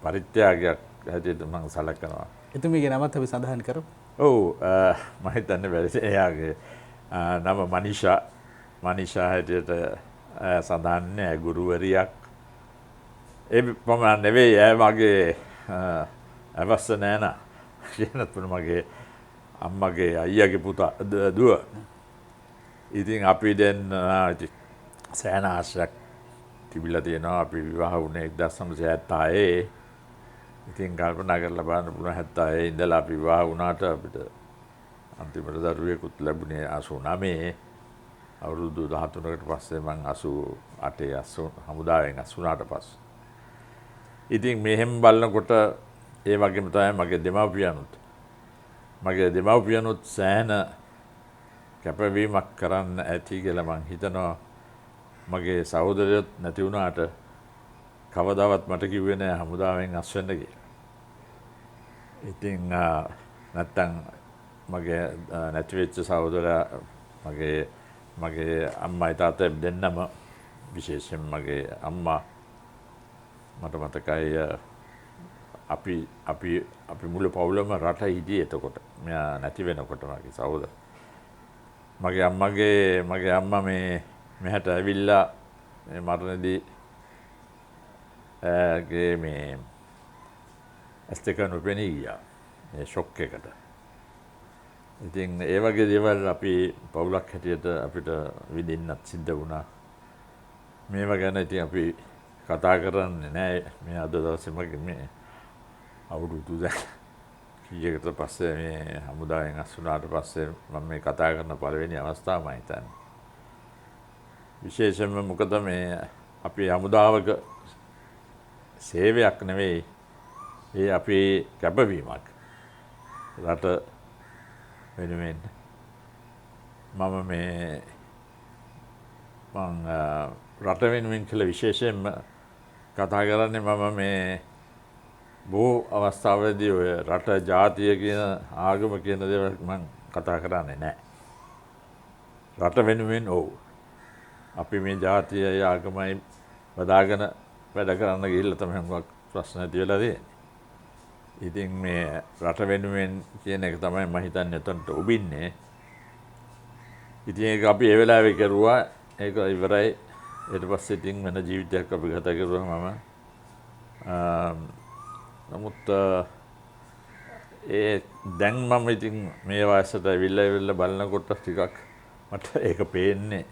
A: පරිත්‍යාගයක් හැටියට මං සලකනවා.
B: එතුමියගේ නමත් අපි සඳහන් කරමු.
A: ඔව් මම හිතන්නේ බැරි එයාගේ නම මනිෂා හැටියට සඳහන් නෑ. ගුරුවරියක්. ඒ පමණ නෙවෙයි, ඇය මගේ අවස්ස නෑන කියනත් පුළ මගේ අම්මගේ අයියාගේ පුතා දුව. ඉතින් අපි දැන් සෑහෙන ආශ්‍රයක් තිබිලා තියෙනවා. අපි විවාහ වුණේ 1976. ඉතින් කල්පනා කරලා බලන්න පුළුවන් 76 ඉඳලා අපි විවාහ වුණාට අපිට අන්තිමට දරුවෙකුත් ලැබුණේ 89. අවුරුදු 13කට පස්සේ මම 88 හමුදාවෙන් 80ට පස්සේ. ඉතින් මෙහෙම බලනකොට ඒ වගේම තමයි මගේ දෙමව්පියනුත්. මගේ දෙමව්පියනුත් සෑහෙන කැපවීමක් කරන්න ඇති කියලා මං හිතනවා. මගේ සහෝදරයොත් නැති වුණාට කවදාවත් මට කිව්වේ නෑ හමුදාවෙන් අස් වෙන්න කියලා. ඉතින් නැත්තම් මගේ නැති වෙච්ච සහෝදරයා මගේ අම්මයි තාත්තයි දෙන්නම විශේෂයෙන් මගේ අම්මා මට මතකයි අපි මුළු පවුලම රට හිටියේ එතකොට. මෙයා නැති වෙනකොට මගේ සහෝදර. මගේ අම්මා මේ මෙහාට ඇවිල්ලා මේ මරණදී මේ ඇස් දෙක නොපෙනී ගියා. මේ ෂොක් එකට. ඉතින් ඒ වගේ දේවල් අපි පවුලක් හැටියට අපිට විඳින්නත් සිද්ධ වුණා. මේවා ගැන ඉතින් අපි කතා කරන්නේ නෑ. මේ අද දවසේ මගේ මේ අවුරුදු දැන් කීයකට පස්සේ මේ හමුදාවෙන් අස් වුණාට පස්සේ මම මේ කතා කරන පළවෙනි අවස්ථාව මම හිතන්නේ. විශේෂයෙන්ම මොකද මේ අපි හමුදාවක සේවයක් නෙවෙයි. ඒ අපේ කැපවීමක්. රට වෙනුවෙන් මම රට වෙනුවෙන් කියලා විශේෂයෙන්ම කතා කරන්නේ මම මේ බොහෝ අවස්ථාවලදී ඔය රට ජාතිය කියන ආගම කියන දේවල් මම කතා කරන්නේ නැහැ. රට වෙනුවෙන් ඔව්. අපි මේ ජාතියයි ආගමයි බදාගෙන වැඩ කරන්න ගිහිල්ලා තමයි හුඟක් ප්‍රශ්න ඇති වෙලා තියෙන්නේ. ඉතින් මේ රට වෙනුවෙන් කියන එක තමයි මම හිතන්නේ එතනට ඔබින්නේ. ඉතින් ඒක අපි ඒ වෙලාවේ කරුවා. ඒක ඉවරයි. ඊට පස්සේ ඉතින් වෙන ජීවිතයක් අපි ගත කරුවා මම. නමුත් දැන් මම ඉතින් මේ වයසට ඇවිල්ලා බලනකොට ටිකක් මට ඒක පේන්නේ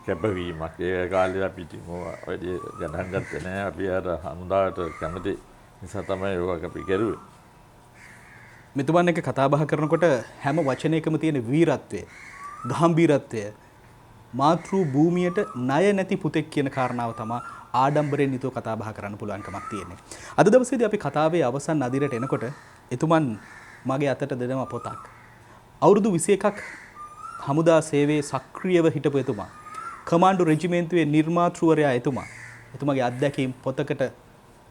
A: කැපවීමක්. ඒ කාලේ අපි ඉතින් ඔය ගණන් ගත්තේ නැහැ. අපි අර හමුදාවට කැමති නිසා තමයි ඒක අපි කරුවේ.
B: මෙතුමන් එක්ක කතා බහ කරනකොට හැම වචනයකම තියෙන වීරත්වය, ගාම්භීරත්වය, මාතෘ භූමියට ණය නැති පුතෙක් කියන කාරණාව තමයි ආඩම්බරයෙන් යුතුව කතා බහ කරන්න පුළුවන්කමක් තියෙන්නේ. අද දවසේදී අපි කතාවේ අවසන් අදිරට එනකොට එතුමන් මගේ අතට දෙනවා පොතක්. අවුරුදු 21ක් හමුදා සේවයේ සක්‍රියව හිටපු එතුමා. කමාන්ඩෝ රෙජිමෙන්තුවේ නිර්මාතෘවරයා එතුමා. එතුමාගේ අත්දැකීම් පොතකට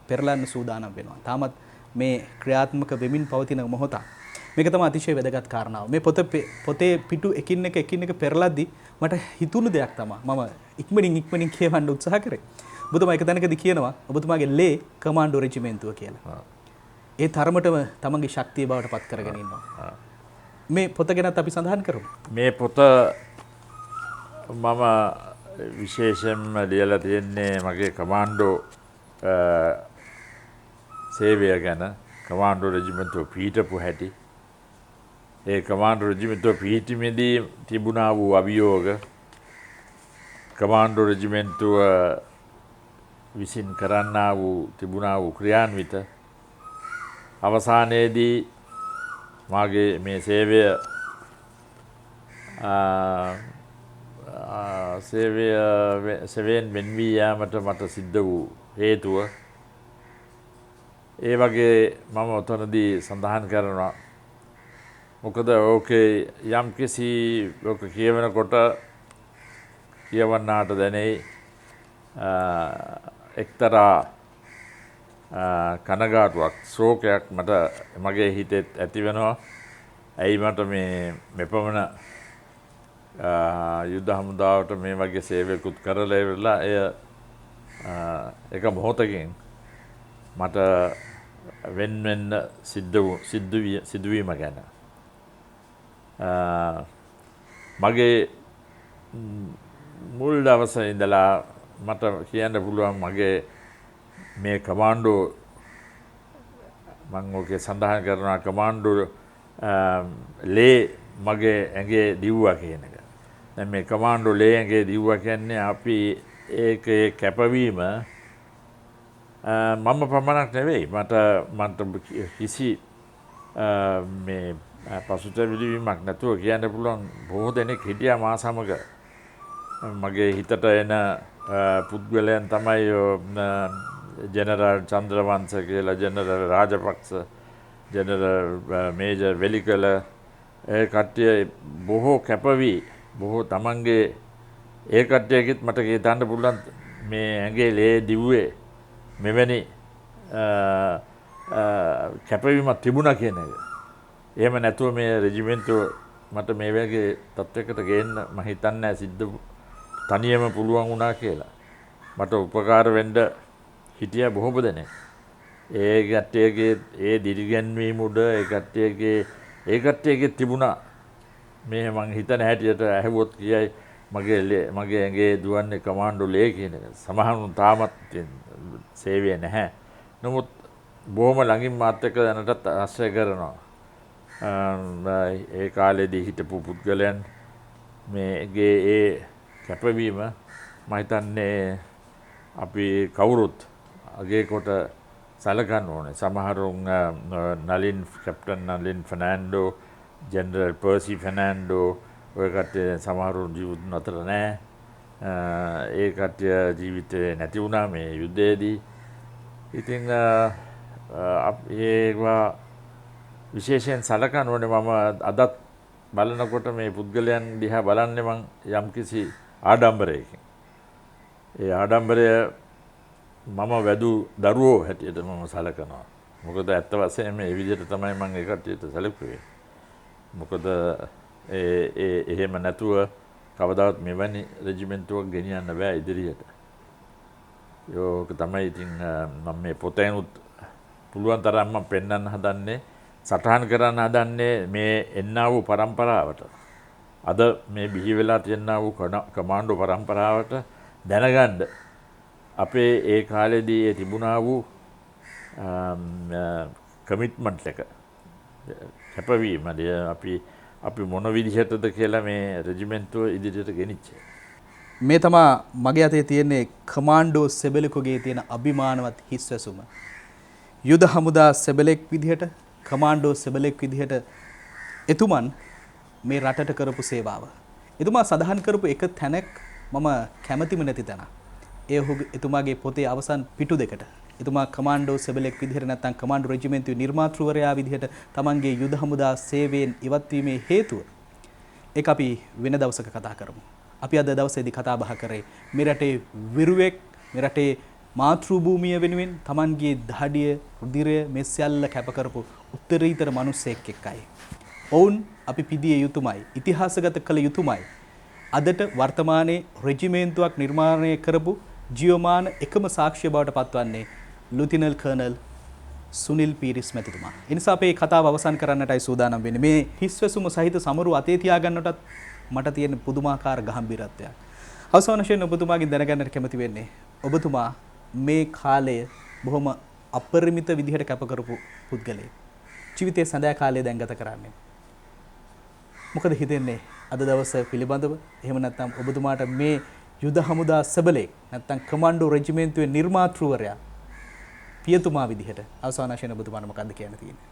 B: පෙරලන්න සූදානම් වෙනවා. තාමත් මේ ක්‍රියාත්මක වෙමින් පවතින මොහොතක්. මේක තමයි අතිශය වැදගත් කාරණාව. මේ පොතේ පිටු එකින් එක පෙරලද්දි මට හිතුණු දෙයක් තමයි මම ඉක්මනින් කියවන්න උත්සාහ කරේ. ඔබතුමා එක තැනකදී කියනවා ඔබතුමාගේ ලේ කමාන්ඩෝ රෙජිමෙන්තුව කියලා. ඒ තරමටම තමන්ගේ ශක්තිය බවට පත් කරගෙන ඉන්නවා. මේ පොත ගැනත් අපි සඳහන් කරමු.
A: මේ පොත මම විශේෂයෙන්ම ලියලා තියෙන්නේ මගේ කමාන්ඩෝ සේවය ගැන. කමාන්ඩෝ රෙජිමෙන්තුව පිහිටපු හැටි. ඒ කමාන්ඩෝ රෙජිමෙන්තුව පිහිටීමේදී තිබුණා වූ අභියෝග, කමාන්ඩෝ රෙජිමෙන්තුව විසින් කරන්නා වූ තිබුණා වූ ක්‍රියාන්විත, අවසානයේදී මාගේ මේ සේවයෙන් වෙන්වී යාමට මට සිද්ධ වූ හේතුව, ඒ වගේ මම ඔතනදී සඳහන් කරනවා. මොකද ඕකේ යම්කිසි ඕක කියවනකොට කියවන්නාට දැනෙයි එක්තරා කනගාටුවක්, ශෝකයක් මට මගේ හිතෙත් ඇති වෙනවා. ඇයි මට මේ මෙපමණ යුද්ධ හමුදාවට මේ වගේ සේවයකුත් කරලා ඉවරලා එක මොහොතකින් මට වෙන්න සිදුවීම ගැන. මගේ මුල් දවසේ ඉඳලා මට කියන්න පුළුවන් මගේ මේ කමාන්ඩෝ මම ඔකේ සඳහන් කරනවා කමාන්ඩෝ ලේ මගේ ඇගේ දිව්වා කියන එක. දැන් මේ කමාන්ඩෝ ලේ ඇගේ දිව්වා කියන්නේ අපි ඒකේ කැපවීම මම පමණක් නෙවෙයි මට කිසි මේ පසුතැවිලිවීමක් නැතුව කියන්න පුළුවන් බොහෝ දෙනෙක් හිටියා මා සමග. මගේ හිතට එන පුද්ගලයන් තමයි ජෙනරල් චන්ද්‍රවංශ කියලා, ජෙනරල් රාජපක්ෂ, ජෙනරල් මේජර් වෙලිකල, ඒ කට්ටිය බොහෝ කැපවී බොහෝ තමන්ගේ ඒ කට්ටියගෙත් මට හිතන්න පුළුවන් මේ ඇගේ ලේ දිව්වේ මෙවැනි කැපවීමක් තිබුණා කියන එක. එහෙම නැතුව මේ රෙජිමෙන්තුව මට මේ වගේ තත්වයකට ගේන්න මම හිතන්නේ නැහැ සිද්ධ තනියම පුළුවන් වුණා කියලා. මට උපකාර වෙන්න හිටියා බොහෝ දෙනෙක්. ඒ කට්ටියගේ ඒ දිරිගැන්වීම උඩ ඒ කට්ටියගේ තිබුණා මේ මං හිතන හැටියට ඇහුවොත් කියයි මගේ ඇගේ දුවන්නේ කමාන්ඩෝ ලේ කියන එක. සමහරුන් තාමත් සේවය නැහැ. නමුත් බොහොම ළඟින් මාත් එක්ක දැනටත් ආශ්‍රය කරනවා. ඒ කාලේදී හිටපු පුද්ගලයන් මේගේ ඒ කැපවීම මම හිතන්නේ අපි කවුරුත් අගේ කොට සලකන්න ඕනේ. සමහරුන් කැප්ටන් නලින් ෆර්නෑන්ඩෝ, ජෙනරල් පර්සි ෆර්නෑන්ඩෝ ඔය කට්ටිය සමහරුන් ජීවිත අතර නැහැ. ඒ කට්ටිය ජීවිතේ නැති වුණා මේ යුද්ධයේදී. ඉතින් ඒවා විශේෂයෙන් සලකන්න ඕනේ. මම අදත් බලනකොට මේ පුද්ගලයන් දිහා බලන්නේ මං යම්කිසි ආඩම්බරයකින්. ඒ ආඩම්බරය මම වැදූ දරුවෝ හැටියට මම සලකනවා. මොකද ඇත්ත වශයෙන්ම මේ විදිහට තමයි මම ඒ කට්ටියට සැලකුවේ. මොකද එහෙම නැතුව කවදාවත් මෙවැනි රෙජිමෙන්ටුවක් ගෙනියන්න බෑ ඉදිරියට. ඒක තමයි ඉතින් මම මේ පොතේනුත් පුළුවන් තරම් මම පෙන්වන්න හදන්නේ, සටහන් කරන්න හදන්නේ මේ එන්නා වූ પરම්පරාවට. අද මේ බිහි වෙලා තියෙනා වූ කමාන්ඩෝ પરම්පරාවට දැනගන්න අපේ ඒ කාලේදී ඒ තිබුණා වූ කමිට්මන්ට් එක, කැපවීම අපි මොන විදිහටද කියලා මේ රෙජිමෙන්ටුව ඉදිරියට ගෙනිච්චේ.
B: මේ තමා මගේ අතේ තියෙන්නේ කමාන්ඩෝ සෙබෙලෙකුගේ තියෙන අභිමානවත් හිස්වැසුම. යුද හමුදා සෙබලෙක් විදිහට, කමාන්ඩෝ සෙබලෙක් විදිහට එතුමන් මේ රටට කරපු සේවාව. එතුමා සඳහන් කරපු එක තැනක් මම කැමතිම නැති තැන. එතුමාගේ පොතේ අවසන් පිටු දෙකට. එතුමා කමාන්ඩෝ සෙබලෙක් විදිහට නැත්නම් කමාන්ඩෝ රෙජිමෙන්තුවේ නිර්මාතෘවරයා විදිහට තමන්ගේ යුද හමුදා සේවයෙන් ඉවත්වීමේ හේතුව ඒක අපි වෙන දවසක කතා කරමු. අපි අද දවසේදී කතා බහ කරේ මේ රටේ විරුවෙක්, මේ රටේ මාතෘ භූමිය වෙනුවෙන් තමන්ගේ දහඩිය, රුධිරය මේ සියල්ල කැප කරපු උත්තරීතර මිනිසෙක් එක්කයි. ඔවුන් අපි පිදිය යුතුමයි, ඉතිහාසගත කළ යුතුමයි. අදට වර්තමානයේ රෙජිමෙන්තුවක් නිර්මාණය කරපු ජීවමාන එකම සාක්ෂිය බවට පත්වන්නේ ලුතිනල් කර්නල් සුනිල් පීරිස් මැතිතුමා. ඒ නිසා අපේ කතාව අවසන් කරන්නටයි සූදානම් වෙන්නේ. මේ හිස්වැසුම සහිත සමරු අතේ තියාගන්නටත් මට තියෙන පුදුමාකාර ගැඹිරත්වයක්. අවසාන වශයෙන් ඔබතුමාගෙන් දැනගන්නට කැමති වෙන්නේ ඔබතුමා මේ කාලය බොහොම අපරිමිත විදිහට කැප කරපු පුද්ගලයෙක්. ජීවිතයේ සඳහා කාලය දැන් ගත කරන්නේ. මොකද හිතෙන්නේ අද දවස පිළිබඳව? එහෙම නැත්නම් ඔබතුමාට මේ යුද හමුදා සෙබලෙක් නැත්නම් කමාන්ඩෝ රෙජිමෙන්තුවේ නිර්මාතෘවරයා පියතුමා විදිහට අවසාන වශයෙන් ඔබතුමාට මොකක්ද කියන්න තියෙන්නේ?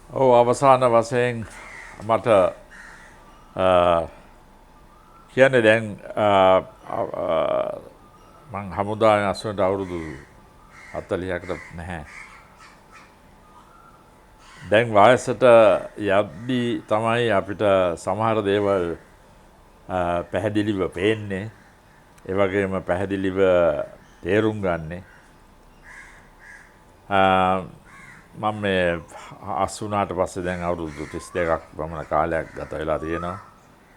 A: ඔව්, අවසාන වශයෙන් මට කියන්නේ දැන් මං හමුදාවේ අස්වැන්ට අවුරුදු 40කට නැහැ. දැන් වයසට යද්දී තමයි අපිට සමහර දේවල් පැහැදිලිව පේන්නේ. ඒ වගේම පැහැදිලිව තේරුම් ගන්නෙ. මම මේ 80 පස්සේ දැන් අවුරුදු 32ක් පමණ කාලයක් ගත වෙලා තියෙනවා.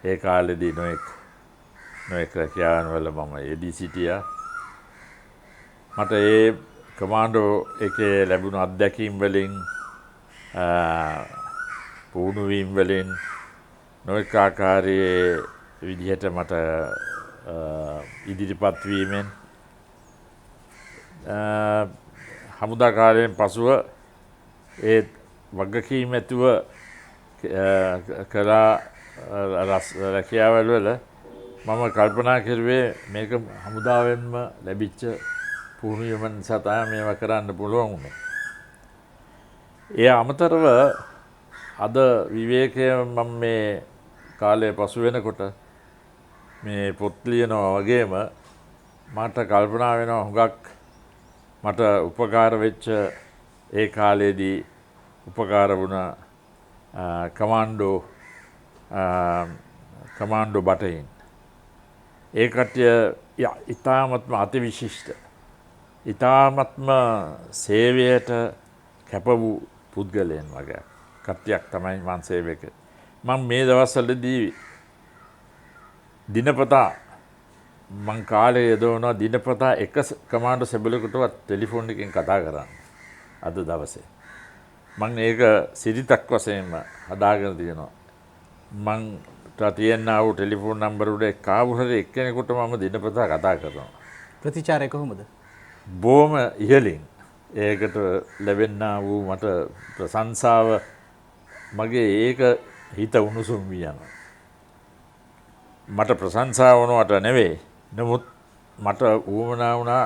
A: ඒ කාලෙදී නොඑක් රැකියාවන් වල මම යෙදී සිටියා. මට ඒ කමාන්ඩෝ එකේ ලැබුණු අත්දැකීම් වලින්, පුහුණු වීම් වලින් නොඑක ආකාරයේ විදිහට මට ඉදිරිපත් වීමෙන් හමුදා කාලයෙන් පසුව ඒ වගකීම් ඇතුව කලා රැකියාවල් වල මම කල්පනා කරුවේ මේක හමුදාවෙන්ම ලැබිච්ච පුහුණුවීම නිසා තමයි මේවා කරන්න පුළුවන් වුණේ. ඒ අමතරව අද විවේකය මම මේ කාලය පසු වෙනකොට මේ පොත් ලියනවා වගේම මට කල්පනා වෙනවා හුඟක් මට උපකාර වෙච්ච ඒ කාලේදී උපකාර වුණ කමාන්ඩෝ බටයින්. ඒ කට්ටිය ඉතාමත්ම අතිවිශිෂ්ට ඉතාමත්ම සේවයට කැප වූ පුද්ගලයන් වගේ කට්ටියක් තමයි මං සේවය කළේ. මම මේ දවස්වලදී දිනපතා මං කාලේ යොදවනවා දිනපතා එක කමාන්ඩෝ සෙබළෙකුටවත් ටෙලිෆෝන් එකකින් කතා කරන්න. අද දවසේ මං ඒක සිරිතක් වශයෙන්ම හදාගෙන තියෙනවා. මං තියෙනා වූ ටෙලිෆෝන් නම්බර උඩ කාවු හරි එක්කෙනෙකුට මම දිනපතා කතා කරනවා.
B: ප්‍රතිචාරය කොහොමද?
A: බොහොම ඉහළින්. ඒකට ලැබෙන්නා වූ මට ප්‍රශංසාව මගේ ඒක හිත උණුසුම් වී යනවා. මට ප්‍රශංසාව වුණාට නෙවෙයි. නමුත් මට උවමනා වුණා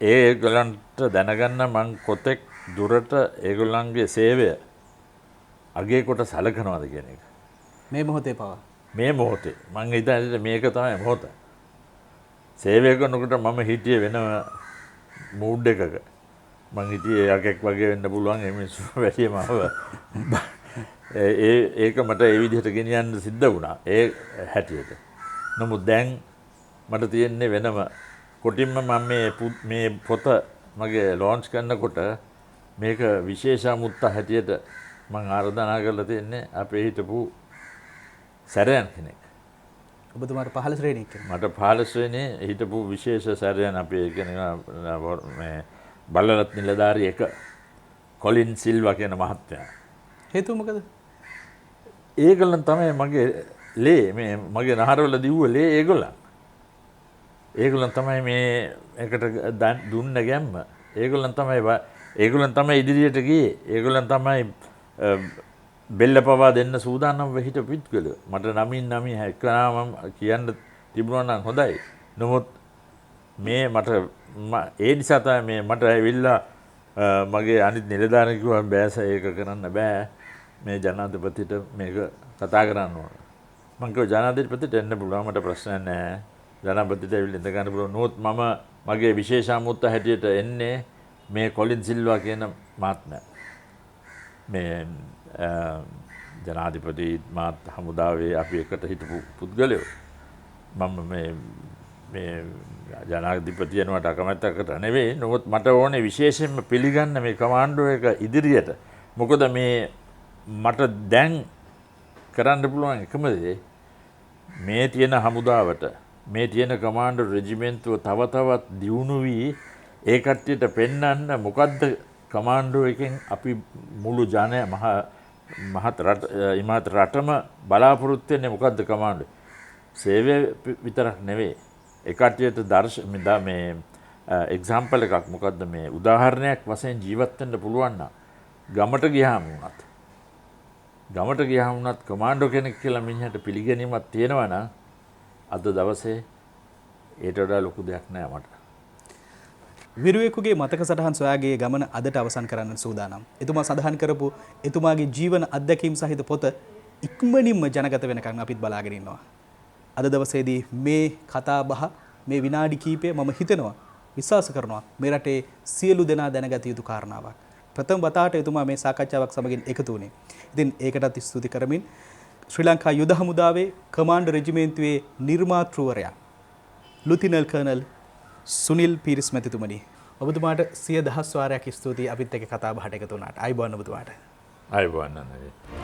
A: ඒගොල්ලන්ට දැනගන්න මං කොතෙක් දුරට ඒගොල්ලන්ගේ සේවය අගේ කොට සලකනවාද කියන එක.
B: මේ මොහොතේ පවා.
A: මේ මොහොතේ මං හිතන්නේ මේක තමයි මොහොත. සේවය කරනකොට මම හිටියේ වෙන මූඩ් එකක. මං හිටියේ යකෙක් වගේ වෙන්න පුළුවන් ඒ මිනිස්සු වැඩිම ඒක මට ඒ විදිහට ගෙනියන්න සිද්ධ වුණා ඒ හැටියට. නමුත් දැන් මට තියෙන්නේ වෙනම කොටින්ම මම මේ පොත මගේ ලොන්ච් කරනකොට මේක විශේෂ අමුත්ත හැටියට මම ආරාධනා කරලා තියෙන්නේ අපේ හිටපු සැරයන් කෙනෙක්.
B: ඔබතුමාට 15 ශ්‍රේණියක් කෙනෙක්.
A: මට 15 ශ්‍රේණියේ හිටපු විශේෂ සැරයන් අපේ කෙනෙක් මේ බල්ලරත් නිලධාරී එක කොලින් සිල්වා කියන මහත්තයා.
B: හේතුව මොකද?
A: ඒගොල්ලන් තමයි මගේ මේ මගේ නහරවල දිව්ව ඒගොල්ලන්. ඒගොල්ලන් තමයි මේ එකට දුන්න ගැම්ම. ඒගොල්ලන් තමයි ඉදිරියට ගියේ. ඒගොල්ලන් තමයි බෙල්ල පවා දෙන්න සූදානම් වෙ හිට පිටකල. මට නමින් හැක්කනාම කියන්න තිබුණා නම් හොඳයි. නමුත් මේ මට ඒ නිසා තමයි මේ මට ඇවිල්ලා මගේ අනිත් නිලධාරියෙක් කිව්වා බෑස ඒක කරන්න බෑ. මේ ජනාධිපතිට මේක කතා කරන්න ඕන. මං කිව්වා ජනාධිපතිට එන්න පුළුවන් මට ප්‍රශ්නයක් නැහැ. ජනාධිපතිට ඇවිල්ලා ඉඳ ගන්න පුළුවන්. නමුත් මම මගේ විශේෂ අමුත්ත හැටියට එන්නේ මේ කොලින් සිල්වා කියන මහත්මයා. මේ ජනාධිපති මාත් හමුදාවේ අපි එකට හිටපු පුද්ගලයෝ. මම මේ ජනාධිපති යනවට අකමැත්තකට නෙවෙයි. නමුත් මට ඕනේ විශේෂයෙන්ම පිළිගන්න මේ කමාන්ඩෝ එක ඉදිරියට. මොකද මේ මට දැන් කරන්න පුළුවන් එකම දේ මේ තියෙන හමුදාවට මේ තියෙන කමාන්ඩෝ රෙජිමෙන්තුව තව තවත් දියුණු වී ඒ කට්ටියට පෙන්වන්න මොකද්ද කමාන්ඩෝ එකෙන් අපි මුළු මහත් රටම බලාපොරොත්තු වෙන්නේ මොකද්ද කමාන්ඩෝ? සේවය විතරක් නෙවෙයි. ඒ කට්ටියට මේ එක්සැම්පල් එකක් මොකද්ද මේ උදාහරණයක් වශයෙන් ජීවත් වෙන්න පුළුවන් නම් ගමට ගියාම වුණත් කමාන්ඩෝ කෙනෙක් කියලා මිනිහට පිළිගැනීමක් තියෙනවා නම් අද දවසේ ඊට වඩා ලොකු දෙයක් නෑ මට.
B: විරුවෙකුගේ මතක සටහන් සොයාගේ ගමන අදට අවසන් කරන්න සූදානම්. එතුමා සඳහන් කරපු එතුමාගේ ජීවන අත්දැකීම් සහිත පොත ඉක්මනින්ම ජනගත වෙනකන් අපිත් බලාගෙන ඉන්නවා. අද දවසේදී මේ කතා බහ මේ විනාඩි කිහිපය මම හිතනවා විශ්වාස කරනවා මේ රටේ සියලු දෙනා දැනගත යුතු කාරණාවක්. ප්‍රථම වතාවට එතුමා මේ සාකච්ඡාවක් සමගින් එකතු වුණේ. ඉතින් ඒකටත් ස්තුති කරමින් ශ්‍රී ලංකා යුද හමුදාවේ කමාන්ඩෝ රෙජිමේන්තුවේ නිර්මාතෘවරයා ලුතිනල් කර්නල් සුනිල් පීරිස් මැතිතුමනි, ඔබතුමාට 100,000 වාරයක් ස්තුතියි අපිත් එක්ක කතා බහට එකතු වුණාට. ආයුබෝවන් ඔබතුමාට.
A: ආයුබෝවන් නේද.